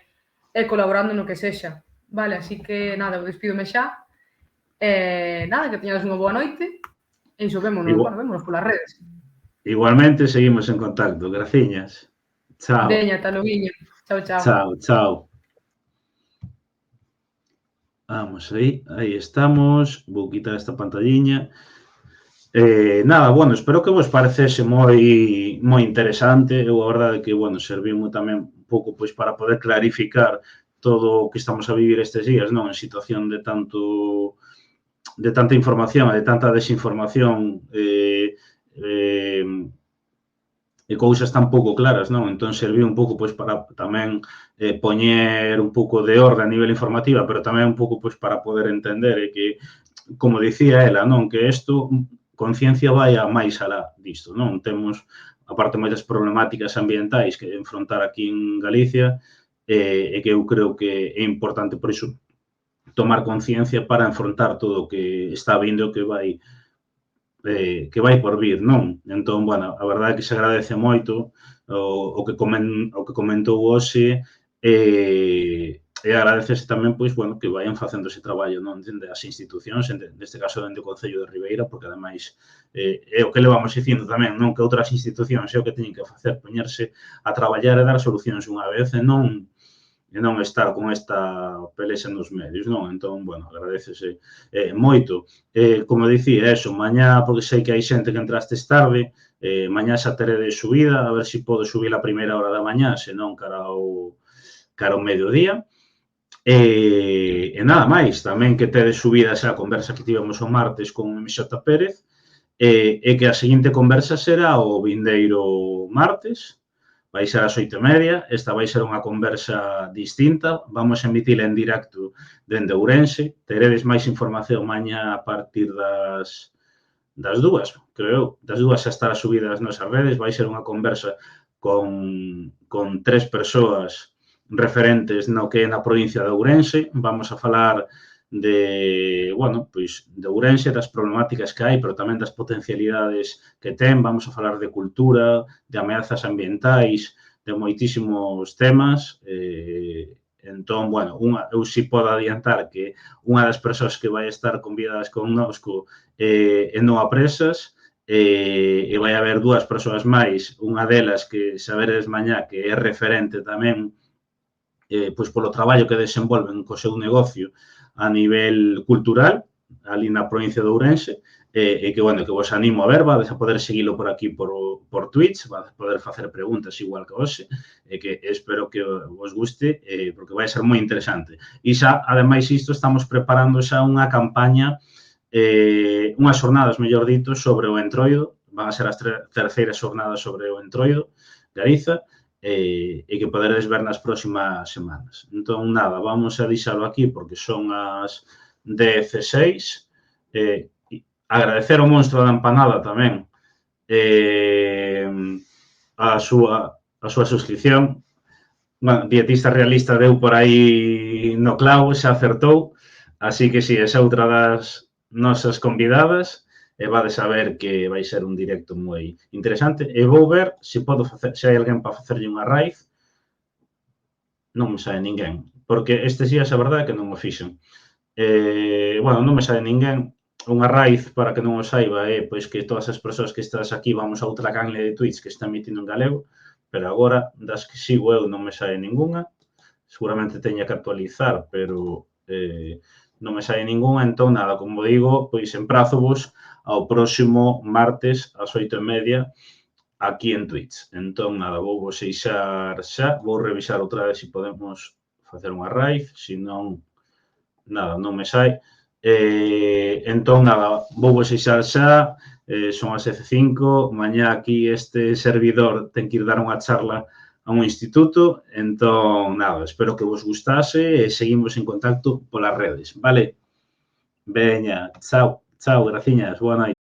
Speaker 2: colaborando no que sexa. Vale, así que, nada, eu despídome xa. Nada, que teñades unha boa noite, e iso, vémonos polas redes.
Speaker 1: Igualmente, seguimos en contacto. Graciñas. Chao.
Speaker 2: Veña, ata loguiño. Chao.
Speaker 1: Chao. Vamos aí estamos. Vou quitar esta pantalliña. Nada, bueno, espero que vos parecese moi interesante. Eu, a verdade, que, bueno, serviu tamén un pouco pois para poder clarificar todo o que estamos a vivir estes días, non? En situación de tanta información e de tanta desinformación e cousas tan pouco claras, non? Entón, serviu un pouco pois para tamén poñer un pouco de orde a nivel informativa, pero tamén un pouco pois para poder entender que, como dicía ela, non? Que isto, conciencia vai a máis alá disto, non? Temos a aparte moitas problemáticas ambientais que enfrontar aquí en Galicia, e que eu creo que é importante por iso tomar conciencia para enfrontar todo o que está vindo que vai por vir, non? Entón, bueno, a verdade é que se agradece moito o que comentou hoxe e agradecese tamén, pois, bueno, que vayan facendo ese traballo, non? Dende as institucións, neste caso, dende o Concello de Ribeira, porque, ademais, é o que levamos dicindo tamén, non? Que outras institucións é o que teñen que facer, poñerse a traballar e dar solucións unha vez e non estar con esta pelexa nos medios, non? Entón, bueno, agradecese moito. Como dicía, eso, mañá, porque sei que hai xente que entrastes tarde, mañá xa terede subida, a ver se podo subir a primeira hora da mañá, senón cara ao mediodía. E nada máis, tamén que tedes subida xa a conversa que tivemos o martes con MX Pérez, e que a seguinte conversa será o vindeiro martes, vai ser ás 8:30, esta vai ser unha conversa distinta, vamos a emitila en directo dende Ourense, teredes máis información mañá a partir das 2, creo eu, das 2 xa estará subida as nosas redes, vai ser unha conversa con 3 persoas referentes no que é na provincia de Ourense, vamos a falar de, bueno, pois, de Ourense, das problemáticas que hai, pero tamén das potencialidades que ten, vamos a falar de cultura, de ameazas ambientais, de moitísimos temas, entón, bueno, eu si podo adiantar que unha das persoas que vai estar convidadas connosco é Noa Presas, e vai haber 2 persoas máis, unha delas que saberedes mañá que é referente tamén pois polo traballo que desenvolven co seu negocio a nivel cultural, ali na provincia de Ourense, e que, bueno, que vos animo a ver, vades a poder seguilo por aquí por Twitch, vades a poder facer preguntas igual que hoxe, e que espero que vos guste, porque vai ser moi interesante. E xa, ademais, isto estamos preparando xa unha campaña, unhas xornadas, mellor dito, sobre o entroido, van a ser as terceiras xornadas sobre o entroido, Galiza, e que poderedes ver nas próximas semanas. Entón, nada, vamos a deixalo aquí porque son as 16. Agradecer ao monstro da empanada tamén a súa suscripción. Bueno, Dietista Realista deu por aí no clavo, xa acertou, así que si, esa outra das nosas convidadas, e vades a ver que vai ser un directo moi interesante. E vou ver se podo facer, se hai alguén para facerlle unha raíz. Non me sae ninguén, porque estes días a verdade é que non o fixen. Bueno, non me sae ninguén. Unha raíz, para que non o saiba, é pois que todas as persoas que estás aquí vamos a outra canle de Twitch que está emitindo en galego, pero agora, das que sigo eu, non me sae ningunha. Seguramente teña que actualizar, pero non me sae ningunha. Entón, nada, como digo, pois emprazovos ao próximo martes ás 8:30 aquí en Twitch. Entón, nada, vou vos deixar xa, vou revisar outra vez se podemos facer unha raíz, se non, nada, non me sai. Entón, nada, vou vos deixar xa, son as 15, mañá aquí este servidor ten que ir dar unha charla a un instituto, entón, nada, espero que vos gustase e seguimos en contacto polas redes, vale? Veña, chao, graciñas, boa noite.